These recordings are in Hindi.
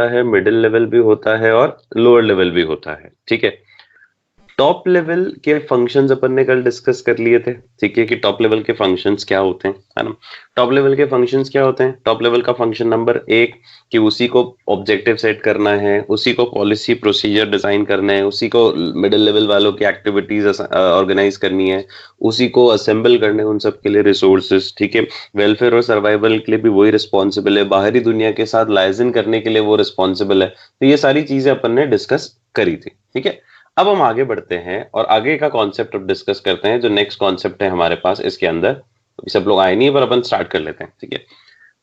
है, मिडिल लेवल भी होता है और लोअर लेवल भी होता है। ठीक है, टॉप लेवल के फंक्शंस अपन ने कल डिस्कस कर लिए थे। ठीक है, कि टॉप लेवल के फंक्शंस क्या होते हैं, है ना। टॉप लेवल के फंक्शंस क्या होते हैं? टॉप लेवल का फंक्शन नंबर एक, कि उसी को ऑब्जेक्टिव सेट करना है, उसी को पॉलिसी प्रोसीजर डिजाइन करना है, उसी को मिडिल लेवल वालों की एक्टिविटीज ऑर्गेनाइज करनी है, उसी को असेंबल करने हैं, उन सब के लिए रिसोर्सेज। ठीक है, वेलफेयर और सर्वाइवल के लिए भी वही रिस्पॉन्सिबल है, बाहरी दुनिया के साथ लाइजन करने के लिए वो रिस्पॉन्सिबल है। तो ये सारी चीजें अपन ने डिस्कस करी थी। ठीक है, अब हम आगे बढ़ते हैं और आगे का कॉन्सेप्ट अब डिस्कस करते हैं। जो नेक्स्ट कॉन्सेप्ट है हमारे पास इसके अंदर, अभी सब लोग आए नहीं है पर अपन स्टार्ट कर लेते हैं। ठीक है,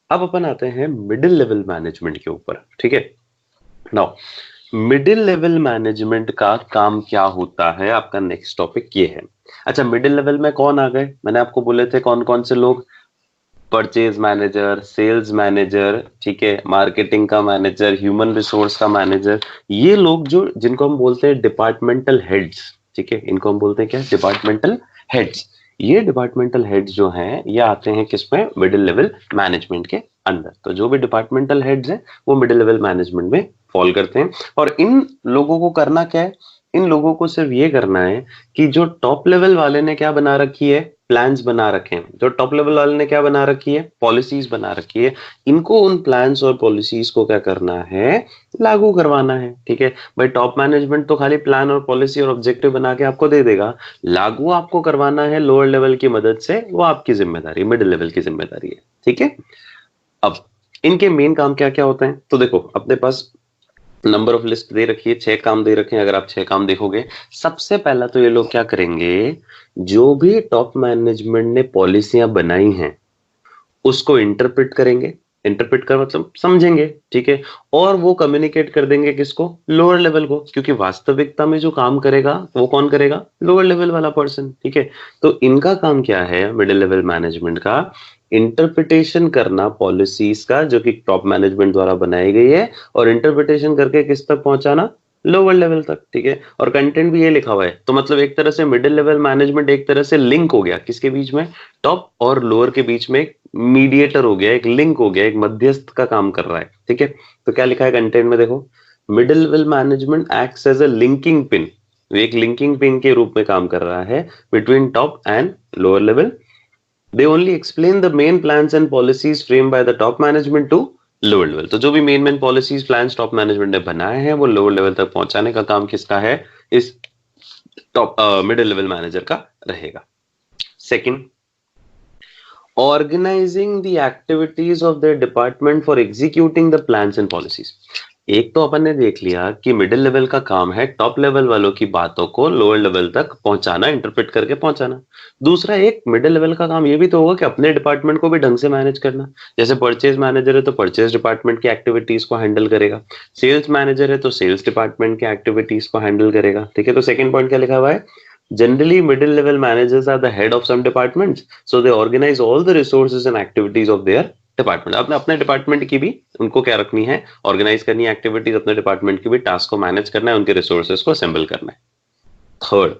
अब अपन आते हैं मिडिल लेवल मैनेजमेंट के ऊपर। ठीक है, नाउ मिडिल लेवल मैनेजमेंट का काम क्या होता है, आपका नेक्स्ट टॉपिक ये है। अच्छा, मिडिल लेवल में कौन आ गए? मैंने आपको बोले थे कौन कौन से लोग। परचेज मैनेजर, सेल्स मैनेजर, ठीक है, मार्केटिंग का मैनेजर, ह्यूमन रिसोर्स का मैनेजर। ये लोग जो जिनको हम बोलते हैं डिपार्टमेंटल हेड्स। ठीक है, इनको हम बोलते हैं क्या? Departmental heads. ये डिपार्टमेंटल हेड्स जो हैं ये आते हैं किसमें? मिडिल लेवल मैनेजमेंट के अंदर। तो जो भी डिपार्टमेंटल हेड्स हैं वो मिडिल लेवल मैनेजमेंट में फॉल करते हैं। और इन लोगों को करना क्या है? इन लोगों को सिर्फ ये करना है कि जो टॉप लेवल वाले ने क्या बना रखी है, प्लान्स बना रखे हैं, जो टॉप लेवल वाले ने क्या बना रखी है, पॉलिसीज बना रखी है, इनको उन प्लान्स और पॉलिसीज को क्या करना है? लागू करवाना है। ठीक है भाई, टॉप मैनेजमेंट तो खाली प्लान और पॉलिसी और ऑब्जेक्टिव बना के आपको दे देगा, लागू आपको करवाना है लोअर लेवल की मदद से, वो आपकी जिम्मेदारी, मिडिल लेवल की जिम्मेदारी है। ठीक है, अब इनके मेन काम क्या क्या होते हैं? तो देखो, अपने पास नंबर ऑफ लिस्ट दे रखी है, 6 काम दे रखे हैं। अगर आप 6 काम देखोगे, सबसे पहला तो ये लोग क्या करेंगे, जो भी टॉप मैनेजमेंट ने पॉलिसियां बनाई हैं उसको इंटरप्रेट करेंगे। इंटरप्रेट कर मतलब समझेंगे। ठीक है, और वो कम्युनिकेट कर देंगे किसको? लोअर लेवल को, क्योंकि वास्तविकता में जो काम करेगा वो कौन करेगा? लोअर लेवल वाला पर्सन। ठीक है, तो इनका काम क्या है मिडिल लेवल मैनेजमेंट का? इंटरप्रिटेशन करना पॉलिसीज का जो कि टॉप मैनेजमेंट द्वारा बनाई गई है, और इंटरप्रिटेशन करके किस तक पहुंचाना? लोअर लेवल तक। ठीक है, और कंटेंट भी ये लिखा हुआ है। तो मतलब एक तरह से मिडिल लेवल मैनेजमेंट एक तरह से लिंक हो गया किसके बीच में? टॉप और लोअर के बीच में। एक मीडिएटर हो गया, एक लिंक हो गया, एक मध्यस्थ का काम कर रहा है। ठीक है, तो क्या लिखा है कंटेंट में? देखो, middle level management acts as a linking pin. एक लिंकिंग पिन के रूप में काम कर रहा है between top and lower level. They only explain the main plans and policies frame by the top management to lower level. तो जो भी main main policies plans top management ने बनाए हैं वो लोअर लेवल तक पहुंचाने का काम किसका है? इस टॉप मिडिल लेवल मैनेजर का रहेगा। Second, organizing the activities of their department for executing the plans and policies। एक तो अपन ने देख लिया कि मिडिल लेवल का काम है टॉप लेवल वालों की बातों को लोअर लेवल तक पहुंचाना, इंटरप्रेट करके पहुंचाना। दूसरा, एक मिडिल लेवल का काम ये भी तो होगा कि अपने डिपार्टमेंट को भी ढंग से मैनेज करना। जैसे परचेज मैनेजर है तो परचेज डिपार्टमेंट की एक्टिविटीज को हैंडल करेगा, सेल्स मैनेजर है तो सेल्स डिपार्टमेंट की एक्टिविटीज को हैंडल करेगा। ठीक है, तो सेकंड पॉइंट क्या लिखा हुआ है? Generally, middle level managers are the head of some departments, so they organize all the resources and activities of their department. अपने अपने डिपार्टमेंट की भी उनको क्या रखनी है? ऑर्गेनाइज करनी है एक्टिविटीज, अपने डिपार्टमेंट की भी टास्क को मैनेज करना है, उनके रिसोर्सेज को असेंबल करना है। Third,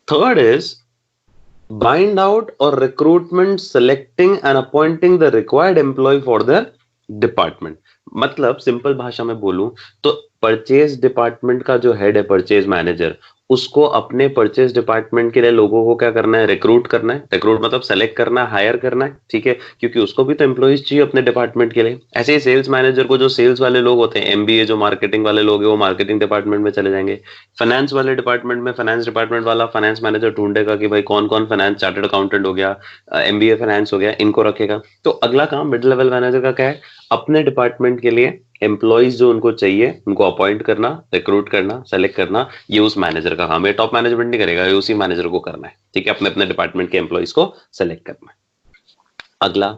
third is bind out or recruitment, selecting and appointing the required employee for their department। मतलब सिंपल भाषा में बोलूं तो परचेज डिपार्टमेंट का जो हेड है, परचेज मैनेजर, उसको अपने परचेज डिपार्टमेंट के लिए लोगों को क्या करना है? रिक्रूट करना है। रिक्रूट मतलब सेलेक्ट करना है, हायर करना है। ठीक है, क्योंकि उसको भी तो एम्प्लॉइज चाहिए अपने डिपार्टमेंट के लिए। ऐसे ही सेल्स मैनेजर को जो सेल्स वाले लोग होते हैं, एमबीए जो मार्केटिंग वाले लोग हैं वो मार्केटिंग डिपार्टमेंट में चले जाएंगे। फाइनेंस वाले डिपार्टमेंट में फाइनेंस डिपार्टमेंट वाला फाइनेंस मैनेजर ढूंढेगा कि भाई कौन कौन फाइनेंस, चार्टर्ड अकाउंटेंट हो गया, एमबीए फाइनेंस हो गया, इनको रखेगा। तो अगला काम मिडिल लेवल मैनेजर का क्या है? अपने डिपार्टमेंट के लिए एम्प्लॉइज जो उनको चाहिए उनको अपॉइंट करना, रिक्रूट करना, सेलेक्ट करना, ये उस मैनेजर का काम है। टॉप मैनेजमेंट नहीं करेगा, ये उसी मैनेजर को करना है। ठीक है, अपने अपने डिपार्टमेंट के एम्प्लॉइज को सेलेक्ट करना है। अगला,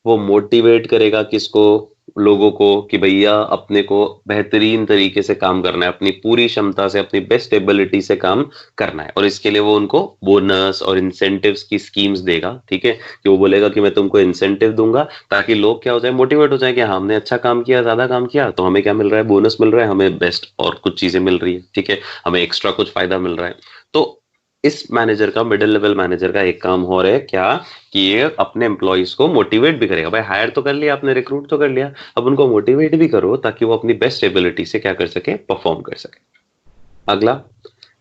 वो मोटिवेट करेगा किसको? लोगों को, कि भैया अपने को बेहतरीन तरीके से काम करना है, अपनी पूरी क्षमता से, अपनी बेस्ट एबिलिटी से काम करना है। और इसके लिए वो उनको बोनस और इंसेंटिव्स की स्कीम्स देगा। ठीक है, कि वो बोलेगा कि मैं तुमको इंसेंटिव दूंगा, ताकि लोग क्या हो जाए? मोटिवेट हो जाए कि हाँ, हमने अच्छा काम किया, ज्यादा काम किया तो हमें क्या मिल रहा है? बोनस मिल रहा है, हमें बेस्ट और कुछ चीजें मिल रही है। ठीक है, हमें एक्स्ट्रा कुछ फायदा मिल रहा है। तो इस मैनेजर का, मिडिल लेवल मैनेजर का एक काम हो रहा है क्या, कि ये अपने एम्प्लॉइज को मोटिवेट भी करेगा। भाई हायर तो कर लिया आपने, रिक्रूट तो कर लिया, अब उनको मोटिवेट भी करो ताकि वो अपनी बेस्ट एबिलिटी से क्या कर सके, परफॉर्म कर सके। अगला,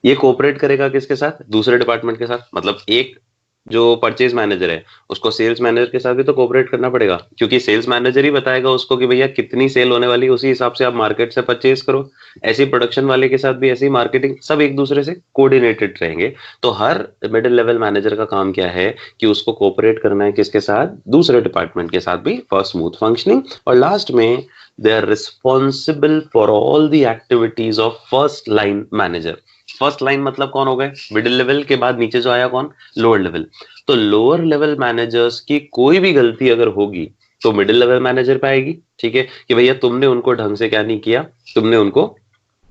ये कोऑपरेट करेगा किसके साथ, दूसरे डिपार्टमेंट के साथ। मतलब एक जो परचेज मैनेजर है उसको सेल्स मैनेजर के साथ भी तो कोऑपरेट करना पड़ेगा, क्योंकि सेल्स मैनेजर ही बताएगा उसको कि भैया कितनी सेल होने वाली है, उसी हिसाब से आप मार्केट से परचेज करो। ऐसी प्रोडक्शन वाले के साथ भी ऐसी मार्केटिंग, सब एक दूसरे से कोऑर्डिनेटेड रहेंगे। तो हर मिडिल लेवल मैनेजर का काम क्या है कि उसको कोऑपरेट करना है किसके साथ, दूसरे डिपार्टमेंट के साथ भी, फॉर स्मूथ फंक्शनिंग। और लास्ट में they are responsible for all the activities of first line manager. First line मतलब कौन हो गए, मिडिल लेवल के बाद नीचे जो आया कौन, लोअर लेवल। तो लोअर लेवल मैनेजर्स की कोई भी गलती अगर होगी तो मिडिल लेवल मैनेजर पे आएगी। ठीक है, कि भैया तुमने उनको ढंग से क्या नहीं किया, तुमने उनको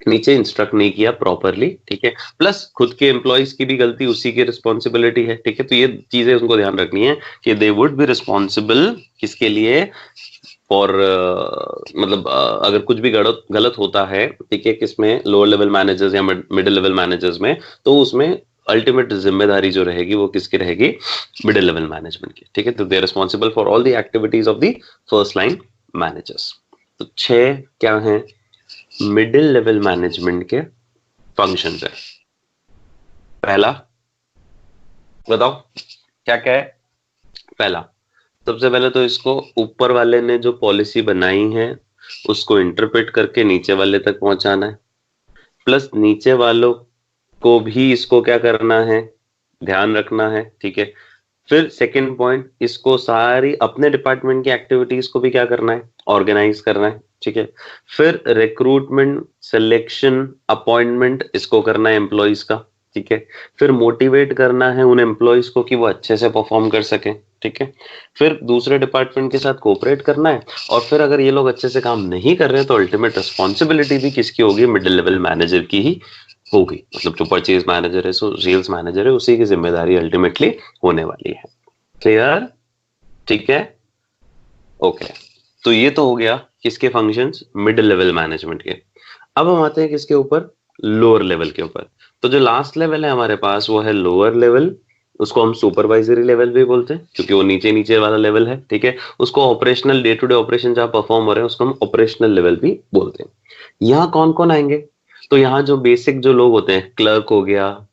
नीचे इंस्ट्रक्ट नहीं किया प्रॉपरली। ठीक है, प्लस खुद के एम्प्लॉइज की भी गलती उसी की रिस्पॉन्सिबिलिटी है। ठीक है, तो ये चीजें उनको ध्यान रखनी है कि दे वुड बी रिस्पॉन्सिबल किसके लिए, और मतलब अगर कुछ भी गलत गलत होता है, ठीक है, किसमें, लोअर लेवल मैनेजर्स या मिडिल लेवल मैनेजर्स में, तो उसमें अल्टीमेट जिम्मेदारी जो रहेगी वो किसकी रहेगी, मिडिल लेवल मैनेजमेंट की। ठीक है, तो they are responsible for all the activities of the first line managers. तो 6 क्या है मिडिल लेवल मैनेजमेंट के फंक्शंस है। पहला बताओ क्या क्या है। पहला, सबसे पहले तो इसको ऊपर वाले ने जो पॉलिसी बनाई है उसको इंटरप्रेट करके नीचे वाले तक पहुंचाना है, प्लस नीचे वालों को भी इसको क्या करना है, ध्यान रखना है। ठीक है, फिर सेकंड पॉइंट, इसको सारी अपने डिपार्टमेंट की एक्टिविटीज को भी क्या करना है, ऑर्गेनाइज करना है। ठीक है, फिर रिक्रूटमेंट, सिलेक्शन, अपॉइंटमेंट इसको करना है एम्प्लॉइज का। ठीक है, फिर मोटिवेट करना है उन एम्प्लॉइज को कि वो अच्छे से परफॉर्म कर सके। ठीक है, फिर दूसरे डिपार्टमेंट के साथ कोऑपरेट करना है, और फिर अगर ये लोग अच्छे से काम नहीं कर रहे तो अल्टीमेट रिस्पॉन्सिबिलिटी भी किसकी होगी, मिडिल लेवल मैनेजर की ही होगी। मतलब जो परचेज मैनेजर है, सो सेल्स मैनेजर है, उसी की जिम्मेदारी अल्टीमेटली होने वाली है। क्लियर, ठीक है, ओके। तो ये तो हो गया किसके फंक्शंस, मिडिल लेवल मैनेजमेंट के। अब हम आते हैं किसके ऊपर, लोअर लेवल के ऊपर। तो जो लास्ट लेवल है हमारे पास वो है लोअर लेवल, उसको हम सुपरवाइजरी लेवल भी बोलते हैं क्योंकि वो नीचे नीचे वाला लेवल है। ठीक है, उसको operational, day to day operation जहां परफॉर्म हो रहे हैं उसको हम ऑपरेशनल लेवल भी बोलते हैं। यहाँ कौन कौन आएंगे, तो यहाँ जो बेसिक जो लोग होते हैं, क्लर्क हो गया,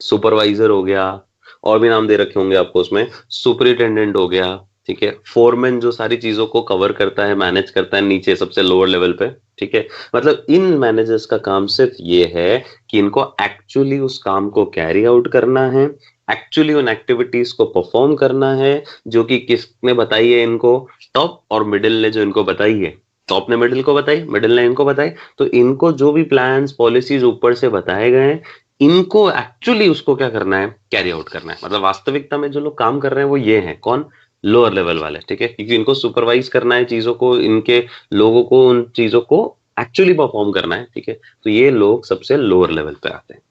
सुपरवाइजर हो गया, और भी नाम दे रखे होंगे आपको उसमें, सुपरिटेंडेंट हो गया। ठीक है, फोरमैन जो सारी चीजों को कवर करता है, मैनेज करता है नीचे सबसे लोअर लेवल पे। ठीक है, मतलब इन मैनेजर्स का काम सिर्फ ये है कि इनको एक्चुअली उस काम को कैरी आउट करना है, एक्चुअली उन एक्टिविटीज को परफॉर्म करना है जो कि किसने बताई है इनको, टॉप और मिडिल ने जो इनको बताई है। टॉप ने मिडिल को बताई, मिडिल ने इनको बताई, तो इनको जो भी प्लान्स पॉलिसीज ऊपर से बताए गए हैं इनको एक्चुअली उसको क्या करना है, कैरी आउट करना है। मतलब वास्तविकता में जो लोग काम कर रहे हैं वो ये हैं, कौन, लोअर लेवल वाले। ठीक है, क्योंकि इनको सुपरवाइज करना है चीजों को, इनके लोगों को उन चीजों को एक्चुअली परफॉर्म करना है। ठीक है, तो ये लोग सबसे लोअर लेवल पे आते हैं।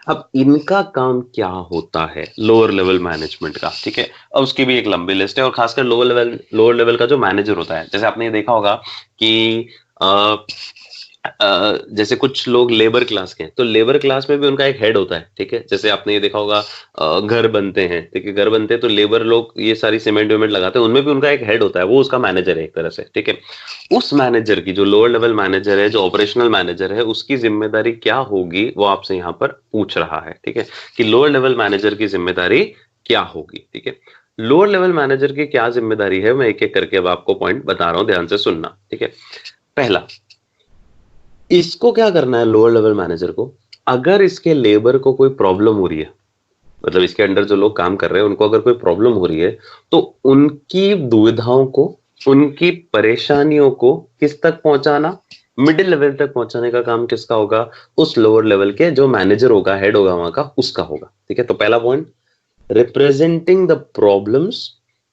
अब इनका काम क्या होता है लोअर लेवल मैनेजमेंट का, ठीक है, अब उसकी भी एक लंबी लिस्ट है। और खासकर लोअर लेवल का जो मैनेजर होता है, जैसे आपने ये देखा होगा कि जैसे कुछ लोग लेबर क्लास के हैं, तो लेबर क्लास में भी उनका एक हेड होता है। ठीक है, जैसे आपने ये देखा होगा घर बनते हैं, ठीक है, घर बनते हैं तो लेबर लोग ये सारी सीमेंट वेमेंट लगाते हैं, उनमें भी उनका एक हेड होता है, वो उसका मैनेजर है एक तरह से। ठीक है, उस मैनेजर की, जो लोअर लेवल मैनेजर है, जो ऑपरेशनल मैनेजर है, उसकी जिम्मेदारी क्या होगी वो आपसे यहाँ पर पूछ रहा है। ठीक है, कि लोअर लेवल मैनेजर की जिम्मेदारी क्या होगी। ठीक है, लोअर लेवल मैनेजर की क्या जिम्मेदारी है, मैं एक एक करके अब आपको पॉइंट बता रहा हूं, ध्यान से सुनना। ठीक है, पहला, इसको क्या करना है लोअर लेवल मैनेजर को, अगर इसके लेबर को कोई प्रॉब्लम हो रही है, मतलब इसके अंडर जो लोग काम कर रहे हैं उनको अगर कोई प्रॉब्लम हो रही है, तो उनकी दुविधाओं को, उनकी परेशानियों को किस तक पहुंचाना, मिडिल लेवल तक पहुंचाने का काम किसका होगा, उस लोअर लेवल के जो मैनेजर होगा, हेड होगा वहां का, उसका होगा। ठीक है, तो पहला पॉइंट, रिप्रेजेंटिंग द प्रॉब्लम्स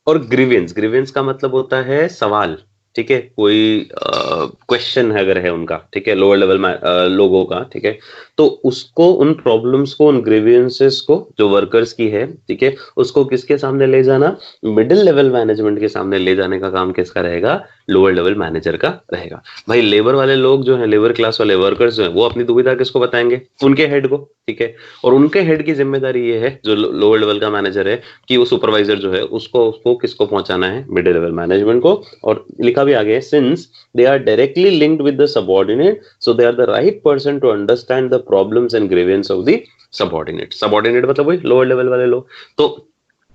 और ग्रीवेंस। ग्रीवेंस का मतलब होता है सवाल। ठीक है, कोई क्वेश्चन है अगर है उनका, ठीक है, लोअर लेवल में लोगों का, ठीक है, तो उसको, उन प्रॉब्लम्स को, उन ग्रीवेंसेस को जो वर्कर्स की है, ठीक है, उसको किसके सामने ले जाना, मिडिल लेवल मैनेजमेंट के सामने ले जाने का काम किसका रहेगा, लोअर लेवल मैनेजर का रहेगा। भाई लेबर वाले लोग जो है, लेबर क्लास वाले वर्कर्स जो है, वो अपनी दुविधा किसको बताएंगे? उनके हेड को, ठीक है। और उनके हेड की जिम्मेदारी ये है, जो लोअर लेवल का मैनेजर है, कि वो सुपरवाइजर जो है उसको किसको पहुंचाना है? मिडिल लेवल मैनेजमेंट को। और लिखा भी आगे, since they are directly linked with the subordinate, so they are the right person to understand the problems and grievances of the subordinate. Subordinate मतलब वही लोअर लेवल वाले लोग। तो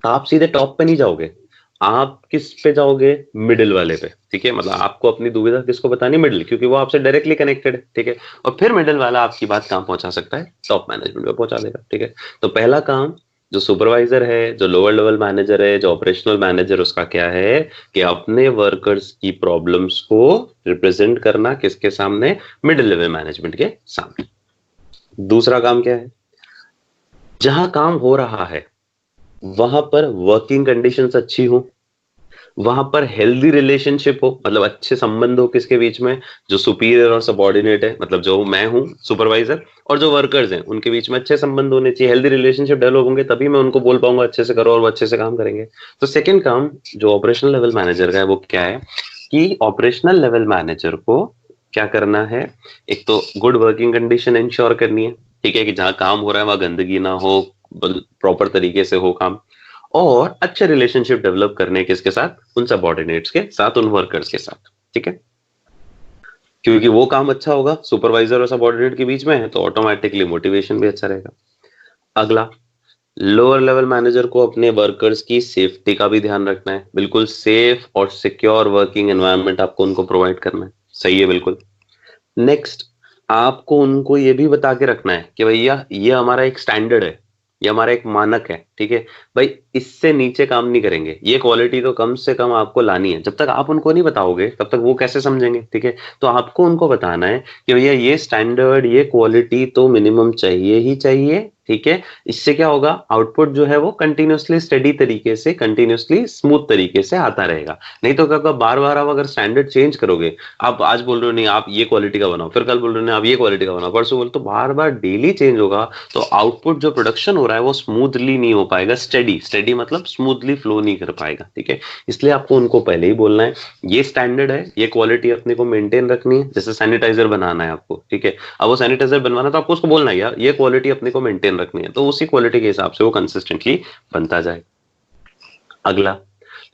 आप सीधे टॉप पे नहीं जाओगे, आप किस पे जाओगे? मिडिल वाले पे, ठीक है। मतलब आपको अपनी दुविधा किसको बतानी? मिडिल, क्योंकि वो आपसे डायरेक्टली कनेक्टेड है, ठीक है। और फिर मिडिल वाला आपकी बात कहाँ पहुंचा सकता है? टॉप मैनेजमेंट पे पहुंचा देगा, ठीक है। तो पहला काम जो सुपरवाइजर है, जो लोअर लेवल मैनेजर है, जो ऑपरेशनल मैनेजर, उसका क्या है कि अपने वर्कर्स की प्रॉब्लम्स को रिप्रेजेंट करना किसके सामने? मिडिल लेवल मैनेजमेंट के सामने। दूसरा काम क्या है? जहां काम हो रहा है वहां पर वर्किंग कंडीशंस अच्छी हो, वहां पर हेल्दी रिलेशनशिप हो, मतलब अच्छे संबंध हो किसके बीच में? जो सुपीरियर और सबऑर्डिनेट है, मतलब जो मैं हूं सुपरवाइजर, और जो वर्कर्स हैं, उनके बीच में अच्छे संबंध होने चाहिए, हेल्दी रिलेशनशिप डेवलप होंगे, तभी मैं उनको बोल पाऊंगा अच्छे से करो और वो अच्छे से काम करेंगे। तो सेकंड काम जो ऑपरेशनल लेवल मैनेजर का है, वो क्या है कि ऑपरेशनल लेवल मैनेजर को क्या करना है? एक तो गुड वर्किंग कंडीशन इंश्योर करनी है, ठीक है, कि जहां काम हो रहा है वहां गंदगी ना हो, प्रॉपर तरीके से हो काम। और अच्छे रिलेशनशिप डेवलप करने किसके साथ? उन सबऑर्डिनेट्स के साथ, उन वर्कर्स के साथ, ठीक है। क्योंकि वो काम अच्छा होगा सुपरवाइजर और सबऑर्डिनेट के बीच में है, तो ऑटोमेटिकली मोटिवेशन भी अच्छा रहेगा। अगला, लोअर लेवल मैनेजर को अपने वर्कर्स की सेफ्टी का भी ध्यान रखना है। बिल्कुल सेफ और सिक्योर वर्किंग एनवायरनमेंट आपको उनको प्रोवाइड करना है। सही है, बिल्कुल। नेक्स्ट, आपको उनको ये भी बता के रखना है कि भैया ये हमारा एक स्टैंडर्ड है, ये हमारा एक मानक है, ठीक है भाई, इससे नीचे काम नहीं करेंगे, ये क्वालिटी तो कम से कम आपको लानी है। जब तक आप उनको नहीं बताओगे तब तक वो कैसे समझेंगे, ठीक है। तो आपको उनको बताना है कि भैया ये स्टैंडर्ड, ये क्वालिटी तो मिनिमम चाहिए ही चाहिए, ठीक है। इससे क्या होगा? आउटपुट जो है वो कंटिन्यूअसली स्टेडी तरीके से, कंटिन्यूअसली स्मूथ तरीके से आता रहेगा। नहीं तो क्या, बार बार आप अगर स्टैंडर्ड चेंज करोगे, आप आज बोल रहे हो नहीं आप ये क्वालिटी का बनाओ, फिर कल बोल रहे हो नहीं आप ये क्वालिटी का बनाओ, परसों बोल, तो बार बार डेली चेंज होगा, तो आउटपुट जो प्रोडक्शन हो रहा है वो स्मूथली नहीं हो पाएगा, स्टेडी, स्टेडी मतलब स्मूथली फ्लो नहीं कर पाएगा, ठीक है। इसलिए आपको उनको पहले ही बोलना है ये स्टैंडर्ड है, ये क्वालिटी अपने को मेंटेन रखनी है। जैसे सैनिटाइजर बनाना है आपको, ठीक है, अब वो सैनिटाइजर बनवाना, तो आपको उसको बोलना है यार ये क्वालिटी अपने को मेंटेन रखनी है, तो उसी क्वालिटी के हिसाब से वो कंसिस्टेंटली बनता जाए। अगला,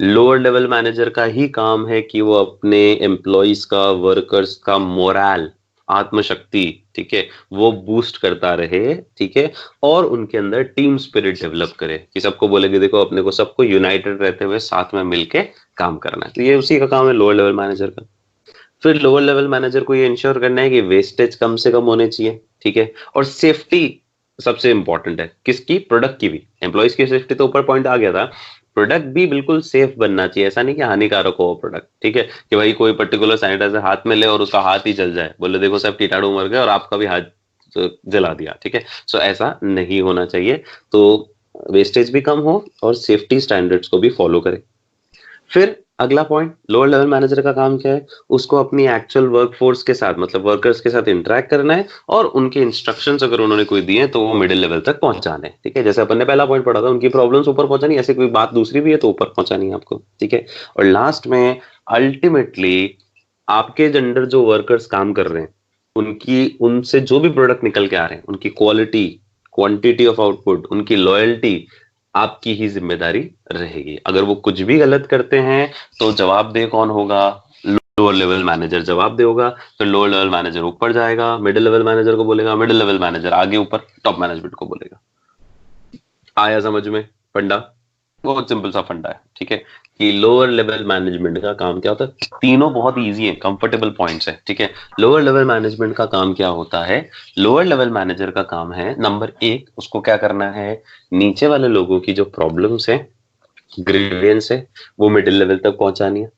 लोअर लेवल मैनेजर का ही काम है कि वो अपने एम्प्लॉइज का, वर्कर्स का मोरल, आत्मशक्ति, ठीक है, वो बूस्ट करता रहे, ठीक है। और उनके अंदर टीम स्पिरिट डेवलप करे, कि सबको बोले कि देखो अपने को सबको यूनाइटेड रहते हुए साथ में मिलके काम करना है। तो ये उसी का काम है लोअर लेवल मैनेजर का। फिर लोअर लेवल मैनेजर को ये इंश्योर करना है कि वेस्टेज कम से कम होने चाहिए, ठीक है। और सेफ्टी सबसे इंपॉर्टेंट है, किसकी? प्रोडक्ट की भी। एम्प्लॉइज की सेफ्टी तो ऊपर पॉइंट आ गया था, प्रोडक्ट भी बिल्कुल सेफ बनना चाहिए। ऐसा नहीं कि हानिकारक हो प्रोडक्ट, ठीक है, कि भाई कोई पर्टिकुलर सैनिटाइजर हाथ में ले और उसका हाथ ही जल जाए, बोले देखो सब कीटाणु मर गए और आपका भी हाथ जला दिया, ठीक है। सो ऐसा नहीं होना चाहिए। तो वेस्टेज भी कम हो और सेफ्टी स्टैंडर्ड्स को भी फॉलो करें। फिर अगला पॉइंट, लोअर लेवल मैनेजर का काम क्या है? उसको अपनी एक्चुअल वर्कफोर्स के साथ, मतलब वर्कर्स के साथ इंटरेक्ट करना है, और उनके इंस्ट्रक्शंस अगर उन्होंने कोई दिए हैं तो वो मिडिल लेवल तक पहुंचाने हैं, ठीक है। जैसे अपन ने पहला पॉइंट पढ़ा था, उनकी प्रॉब्लम्स ऊपर पहुंचानी, ऐसे कोई बात दूसरी भी है तो ऊपर पहुंचानी है आपको, ठीक है। और लास्ट में अल्टीमेटली आपके अंडर जो वर्कर्स काम कर रहे हैं, उनकी, उनसे जो भी प्रोडक्ट निकल के आ रहे हैं, उनकी क्वालिटी, क्वांटिटी ऑफ आउटपुट, उनकी लॉयल्टी आपकी ही जिम्मेदारी रहेगी। अगर वो कुछ भी गलत करते हैं तो जवाबदेह कौन होगा? लोअर लेवल मैनेजर जवाबदेह होगा। फिर लोअर लेवल मैनेजर ऊपर जाएगा, मिडिल लेवल मैनेजर को बोलेगा, मिडिल लेवल मैनेजर आगे ऊपर टॉप मैनेजमेंट को बोलेगा। आया समझ में फंडा? बहुत सिंपल सा फंडा है, ठीक है, कि लोअर लेवल मैनेजमेंट का काम क्या होता है। तीनों बहुत इजी है, कंफर्टेबल पॉइंट्स है, ठीक है। लोअर लेवल मैनेजमेंट का काम क्या होता है? लोअर लेवल मैनेजर का काम है, नंबर एक, उसको क्या करना है? नीचे वाले लोगों की जो प्रॉब्लम्स है, ग्रीवेंस है, वो मिडिल लेवल तक पहुंचानी है।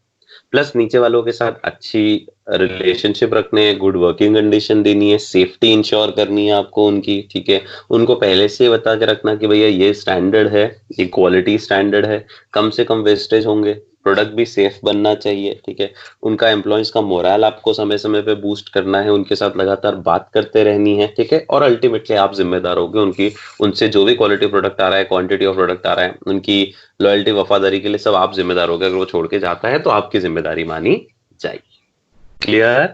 प्लस नीचे वालों के साथ अच्छी रिलेशनशिप रखने हैं, गुड वर्किंग कंडीशन देनी है, सेफ्टी इंश्योर करनी है आपको उनकी, ठीक है। उनको पहले से बता के रखना कि भैया ये स्टैंडर्ड है, ये क्वालिटी स्टैंडर्ड है, कम से कम वेस्टेज होंगे, प्रोडक्ट भी सेफ बनना चाहिए, ठीक है। उनका एम्प्लॉयज का मोरल आपको समय समय पे बूस्ट करना है, उनके साथ लगातार बात करते रहनी है, ठीक है। और अल्टीमेटली आप जिम्मेदार होगे उनकी, उनसे जो भी क्वालिटी प्रोडक्ट आ रहा है, क्वांटिटी ऑफ प्रोडक्ट आ रहा है, उनकी लॉयल्टी, वफादारी के लिए सब आप जिम्मेदार होगे। अगर वो छोड़ के जाता है तो आपकी जिम्मेदारी मानी जाएगी। क्लियर?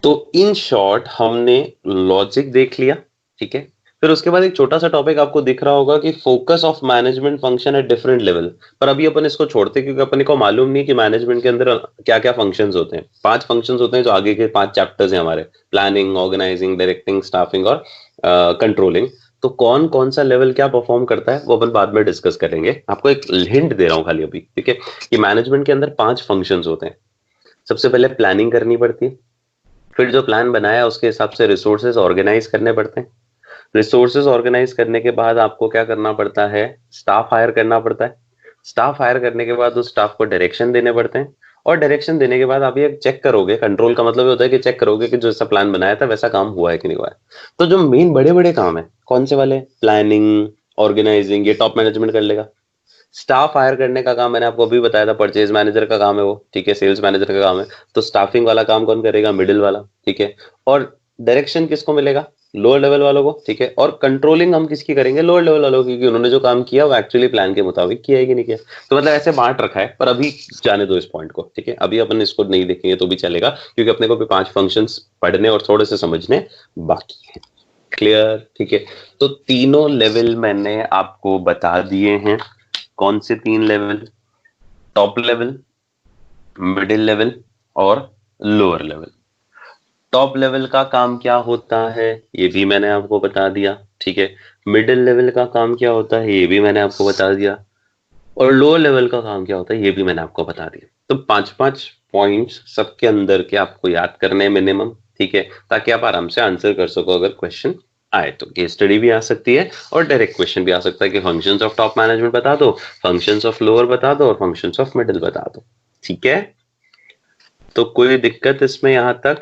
तो इन शॉर्ट हमने लॉजिक देख लिया, ठीक है। फिर उसके बाद एक छोटा सा टॉपिक आपको दिख रहा होगा कि focus of management function at different level. पर अभी अपन इसको छोड़ते हैं क्योंकि अपन को मालूम नहीं कि मैनेजमेंट के अंदर क्या क्या फंक्शंस होते हैं। 5 फंक्शंस होते हैं जो आगे के 5 चैप्टर्स हैं हमारे, प्लानिंग, ऑर्गेनाइजिंग, डायरेक्टिंग, स्टाफिंग और कंट्रोलिंग। तो कौन कौन सा लेवल क्या परफॉर्म करता है वो अपन बाद में डिस्कस करेंगे। आपको एक हिंट दे रहा हूं खाली अभी, ठीक है, कि मैनेजमेंट के अंदर 5 फंक्शंस होते हैं। सबसे पहले प्लानिंग करनी पड़ती है, फिर जो प्लान बनाया उसके हिसाब से रिसोर्सेज ऑर्गेनाइज करने पड़ते हैं। रिसोर्सेज ऑर्गेनाइज करने के बाद आपको क्या करना पड़ता है, स्टाफ हायर करना पड़ता है। स्टाफ हायर करने के बाद उस स्टाफ को डायरेक्शन देने पड़ते हैं, और डायरेक्शन देने के बाद आप ये चेक करोगे, कंट्रोल का मतलब ये होता है कि चेक करोगे कि जो जैसा प्लान बनाया था वैसा काम हुआ है कि नहीं हुआ है। तो जो मेन बड़े बड़े काम है कौन से वाले, प्लानिंग, ऑर्गेनाइजिंग, ये टॉप मैनेजमेंट कर लेगा। स्टाफ हायर करने का काम मैंने आपको अभी बताया था, परचेज मैनेजर का काम है वो, ठीक है, सेल्स मैनेजर का काम है। तो स्टाफिंग वाला काम कौन करेगा, मिडिल वाला, ठीक है। और डायरेक्शन किसको मिलेगा, लोअर लेवल वालों को, ठीक है। और कंट्रोलिंग हम किसकी करेंगे, लोअर लेवल वालों की, क्योंकि उन्होंने जो काम किया वो एक्चुअली प्लान के मुताबिक किया है कि नहीं किया। तो मतलब ऐसे बांट रखा है, पर अभी जाने दो इस पॉइंट को, ठीक है। अभी अपन इसको नहीं देखेंगे तो भी चलेगा, क्योंकि अपने को भी 5 फंक्शंस पढ़ने और थोड़े से समझने बाकी है। क्लियर? ठीक है। तो तीनों लेवल मैंने आपको बता दिए हैं। कौन से 3 level, top level, middle level और लोअर लेवल। टॉप लेवल का काम क्या होता है ये भी मैंने आपको बता दिया, ठीक है। मिडिल लेवल का काम क्या होता है ये भी मैंने आपको बता दिया, और लोअर लेवल का काम क्या होता है ये भी मैंने आपको बता दिया। तो 5-5 पॉइंट्स सबके अंदर के आपको याद करने हैं मिनिमम, ठीक है, ताकि आप आराम से आंसर कर सको अगर क्वेश्चन आए तो। केस स्टडी भी आ सकती है और डायरेक्ट क्वेश्चन भी आ सकता है कि फंक्शंस ऑफ टॉप मैनेजमेंट बता दो, फंक्शंस ऑफ लोअर बता दो और फंक्शंस ऑफ मिडिल बता दो, ठीक है। तो कोई दिक्कत इसमें यहां तक,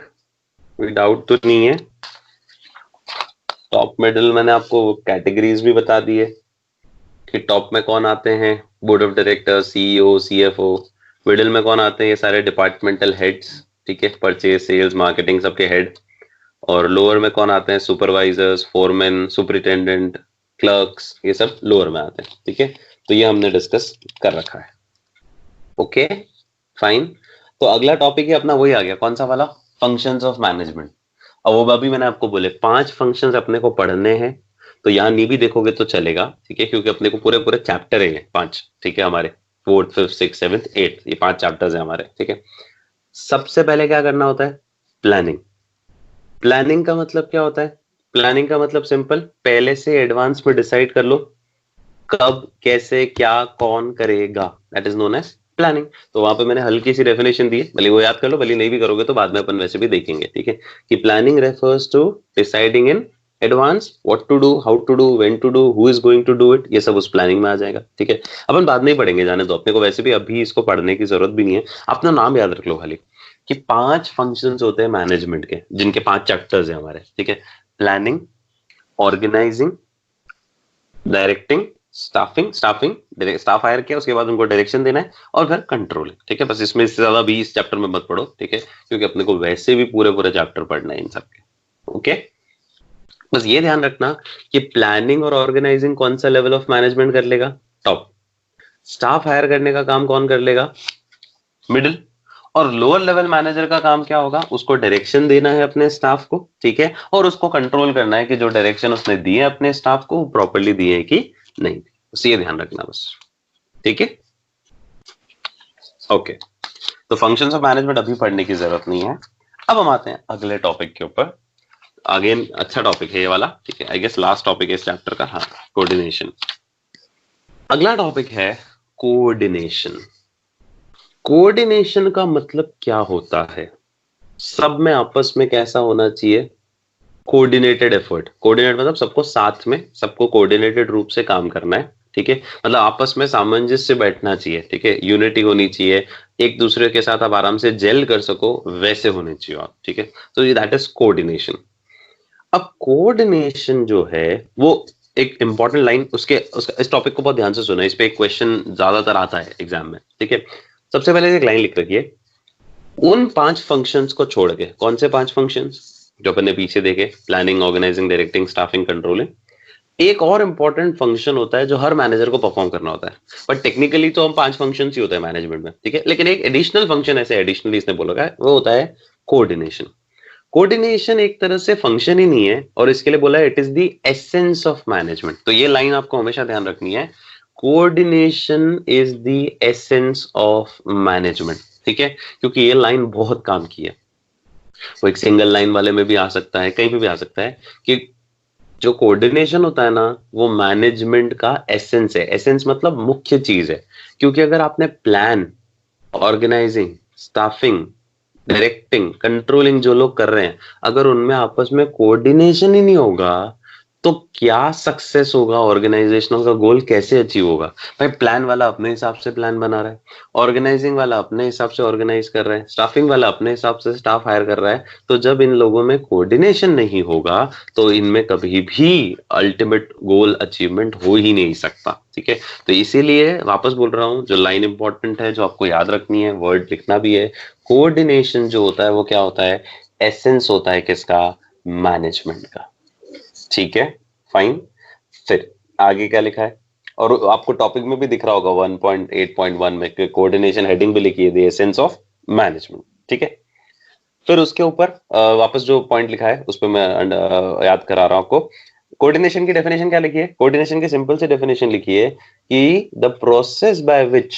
कोई डाउट तो नहीं है। टॉप मिडिल मैंने आपको कैटेगरीज भी बता दी है कि टॉप में कौन आते हैं, board of director, CEO, CFO. Middle में कौन आते हैं, ये सारे डिपार्टमेंटल हेड्स, ठीक है, परचेज, सेल्स, मार्केटिंग सबके हेड। और लोअर में कौन आते हैं, सुपरवाइजर्स, फोरमैन, सुपरिटेंडेंट, क्लर्क्स, ये सब लोअर में आते हैं, ठीक है। तो ये हमने डिस्कस कर रखा है। Okay fine. तो अगला टॉपिक है अपना वही आ गया, कौन सा वाला, फंक्शंस ऑफ मैनेजमेंट। अब वो अभी मैंने आपको बोले 5 फंक्शंस अपने को पढ़ने हैं। तो यहाँ नहीं भी देखोगे तो चलेगा, ठीक है, क्योंकि अपने को पूरे पूरे चैप्टर है 5, ठीक है, हमारे 4th 5th 6th 7th 8th ये 5 चैप्टर्स है हमारे, ठीक है। सबसे पहले क्या करना होता है, प्लानिंग। प्लानिंग का मतलब क्या होता है, प्लानिंग का मतलब सिंपल, पहले से एडवांस में डिसाइड कर लो कब, कैसे, क्या, कौन करेगा, that is known as planning. तो वहां पे मैंने हल्की सी डेफिनेशन दी है, भले वो याद कर लो, भले नहीं भी करोगे तो बाद में अपन वैसे भी देखेंगे, ठीक है, कि planning refers to deciding in advance what to do, how to do, when to do, who is going to do it, ये सब उस प्लानिंग में आ जाएगा, ठीक है। अपन बाद में ही पढ़ेंगे, जाने दो, अपने को वैसे भी अभी इसको पढ़ने की जरूरत भी नहीं है। अपना नाम याद रख लो खाली, कि 5 फंक्शंस होते हैं मैनेजमेंट के, जिनके 5 चैप्टर्स हैं हमारे, ठीक है। Planning, organising, directing, staffing, staff hire किया उसके बाद उनको डायरेक्शन देना है, और फिर कंट्रोलिंग, ठीक है। बस इसमें इससे ज्यादा भी इस चैप्टर में मत पढ़ो, ठीक है, क्योंकि अपने को वैसे भी पूरे पूरे चैप्टर पढ़ना है इन सबके। ओके, बस ये ध्यान रखना कि प्लानिंग और ऑर्गेनाइजिंग कौन सा लेवल ऑफ मैनेजमेंट कर लेगा, टॉप। स्टाफ हायर करने का काम कौन कर लेगा, मिडिल। और लोअर लेवल मैनेजर का काम क्या होगा, उसको डायरेक्शन देना है अपने स्टाफ को, ठीक है, और उसको कंट्रोल करना है कि जो डायरेक्शन उसने दी है अपने स्टाफ को प्रॉपर्ली दिए है कि नहीं दी, बस ये ध्यान रखना बस, ठीक है। ओके, तो फंक्शंस ऑफ मैनेजमेंट अभी पढ़ने की जरूरत नहीं है। अब हम आते हैं अगले टॉपिक के ऊपर। अगेन अच्छा टॉपिक है ये वाला, ठीक है, आई गेस लास्ट टॉपिक है इस चैप्टर का, हाँ, कोऑर्डिनेशन। अगला टॉपिक है कोऑर्डिनेशन। कोऑर्डिनेशन का मतलब क्या होता है, सब में आपस में कैसा होना चाहिए, कोऑर्डिनेटेड एफर्ट। कोऑर्डिनेट मतलब सबको साथ में, सबको कोऑर्डिनेटेड रूप से काम करना है, ठीक है, मतलब आपस में सामंजस्य से बैठना चाहिए, ठीक है, यूनिटी होनी चाहिए, एक दूसरे के साथ आप आराम से जेल कर सको वैसे होने चाहिए आप, ठीक है। तो ये दैट इज कोऑर्डिनेशन। अब कोऑर्डिनेशन जो है वो एक इंपॉर्टेंट लाइन, इस टॉपिक को बहुत ध्यान से सुना, इस पे एक क्वेश्चन ज्यादातर आता है एग्जाम में, ठीक है। सबसे पहले एक लाइन लिख रखिए, उन 5 फंक्शंस को छोड़ के, कौन से 5 फंक्शंस जो अपन ने पीछे देखे, planning, organising, directing, staffing, controlling, एक और इंपॉर्टेंट फंक्शन होता है जो हर मैनेजर को परफॉर्म करना होता है, बट टेक्निकली तो हम 5 फंक्शन ही होते हैं मैनेजमेंट में, ठीक है, लेकिन एक एडिशनल फंक्शन ऐसे एडिशनली इसने बोला है, वो होता है कोऑर्डिनेशन। कोऑर्डिनेशन एक तरह से फंक्शन ही नहीं है, और इसके लिए बोला है it is the essence of management. तो ये लाइन आपको हमेशा ध्यान रखनी है, coordination is the essence of management, ठीक है, क्योंकि ये लाइन बहुत काम की है। वो एक सिंगल लाइन वाले में भी आ सकता है, कहीं पे भी आ सकता है, कि जो कोऑर्डिनेशन होता है ना, वो मैनेजमेंट का एसेंस है। एसेंस मतलब मुख्य चीज है, क्योंकि अगर आपने plan, organising, staffing, directing, controlling जो लोग कर रहे हैं, अगर उनमें आपस में कोऑर्डिनेशन ही नहीं होगा, तो क्या सक्सेस होगा, ऑर्गेनाइजेशनल का गोल कैसे अचीव होगा? भाई प्लान वाला अपने हिसाब से प्लान बना रहा है, ऑर्गेनाइजिंग वाला अपने हिसाब से ऑर्गेनाइज कर रहा है, स्टाफिंग वाला अपने हिसाब से स्टाफ हायर कर रहा है, तो जब इन लोगों में कोऑर्डिनेशन नहीं होगा, तो इनमें कभी भी अल्टीमेट गोल अचीवमेंट हो ही नहीं सकता, ठीक है। तो इसीलिए वापस बोल रहा हूं, जो लाइन इंपॉर्टेंट है, जो आपको याद रखनी है, वर्ड लिखना भी है, कोऑर्डिनेशन जो होता है वो क्या होता है, एसेंस होता है किसका, मैनेजमेंट का, ठीक है, फाइन। फिर आगे क्या लिखा है, और आपको टॉपिक में भी दिख रहा होगा 1.8.1 में, कोऑर्डिनेशन हेडिंग भी लिखी है, द एसेंस ऑफ मैनेजमेंट, ठीक है। फिर उसके ऊपर वापस जो पॉइंट लिखा है उस पर मैं याद करा रहा हूं आपको। कोऑर्डिनेशन की डेफिनेशन क्या लिखी है, कोऑर्डिनेशन की सिंपल से डेफिनेशन लिखी है कि द प्रोसेस बाय विच,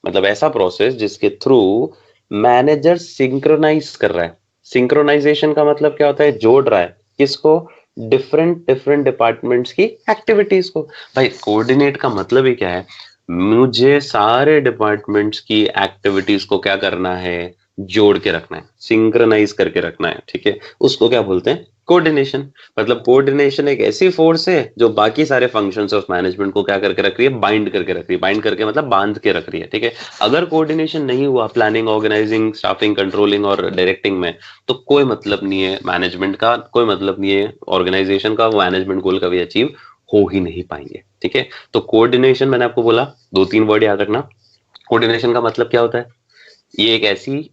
मतलब ऐसा प्रोसेस जिसके थ्रू मैनेजर सिंक्रोनाइज कर रहा है। सिंक्रोनाइजेशन का मतलब क्या होता है, जोड़ रहा है किसको, डिफरेंट डिफरेंट डिपार्टमेंट्स की एक्टिविटीज को। भाई कोऑर्डिनेट का मतलब ही क्या है, मुझे सारे डिपार्टमेंट्स की एक्टिविटीज को क्या करना है, जोड़ के रखना है, सिंक्रोनाइज करके रखना है, ठीक है, उसको क्या बोलते हैं, कोऑर्डिनेशन। मतलब कोऑर्डिनेशन एक ऐसी फोर्स है जो बाकी सारे फंक्शंस ऑफ मैनेजमेंट को क्या करके रख रही है, बाइंड करके रख रही है। बाइंड करके मतलब बांध के रख रही है, ठीक है। अगर कोऑर्डिनेशन नहीं हुआ प्लानिंग, ऑर्गेनाइजिंग, स्टाफिंग, कंट्रोलिंग और डायरेक्टिंग में, तो कोई मतलब नहीं है मैनेजमेंट का, कोई मतलब नहीं है ऑर्गेनाइजेशन का, वो मैनेजमेंट गोल कभी अचीव हो ही नहीं पाएंगे, ठीक है। तो कोऑर्डिनेशन मैंने आपको बोला, 2-3 वर्ड याद रखना। कोऑर्डिनेशन का मतलब क्या होता है, ये एक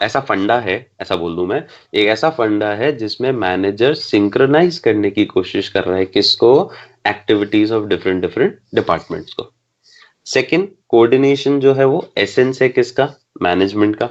ऐसा फंडा है, ऐसा बोल दूं मैं, एक ऐसा फंडा है जिसमें मैनेजर सिंक्रोनाइज करने की कोशिश कर रहा है किसको, activities of different different departments को। सेकंड, कोऑर्डिनेशन जो है वो एसेंस है किसका, मैनेजमेंट का।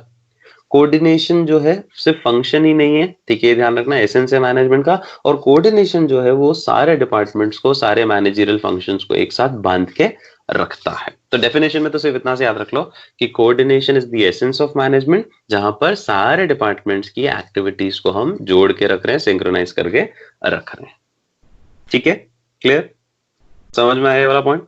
कोऑर्डिनेशन जो है सिर्फ फंक्शन ही नहीं है, ठीक है, ध्यान रखना, एसेंस है मैनेजमेंट का। और कोऑर्डिनेशन जो है वो सारे डिपार्टमेंट्स को, सारे मैनेजरियल फंक्शंस को एक साथ बांध के रखता है। तो डेफिनेशन में तो सिर्फ इतना से याद रख लो कि coordination is the essence of management, जहां पर सारे डिपार्टमेंट्स की एक्टिविटीज को हम जोड़ के रख रहे हैं, सिंक्रोनाइज करके रख रहे हैं, ठीक है, क्लियर, समझ में आया ये वाला पॉइंट।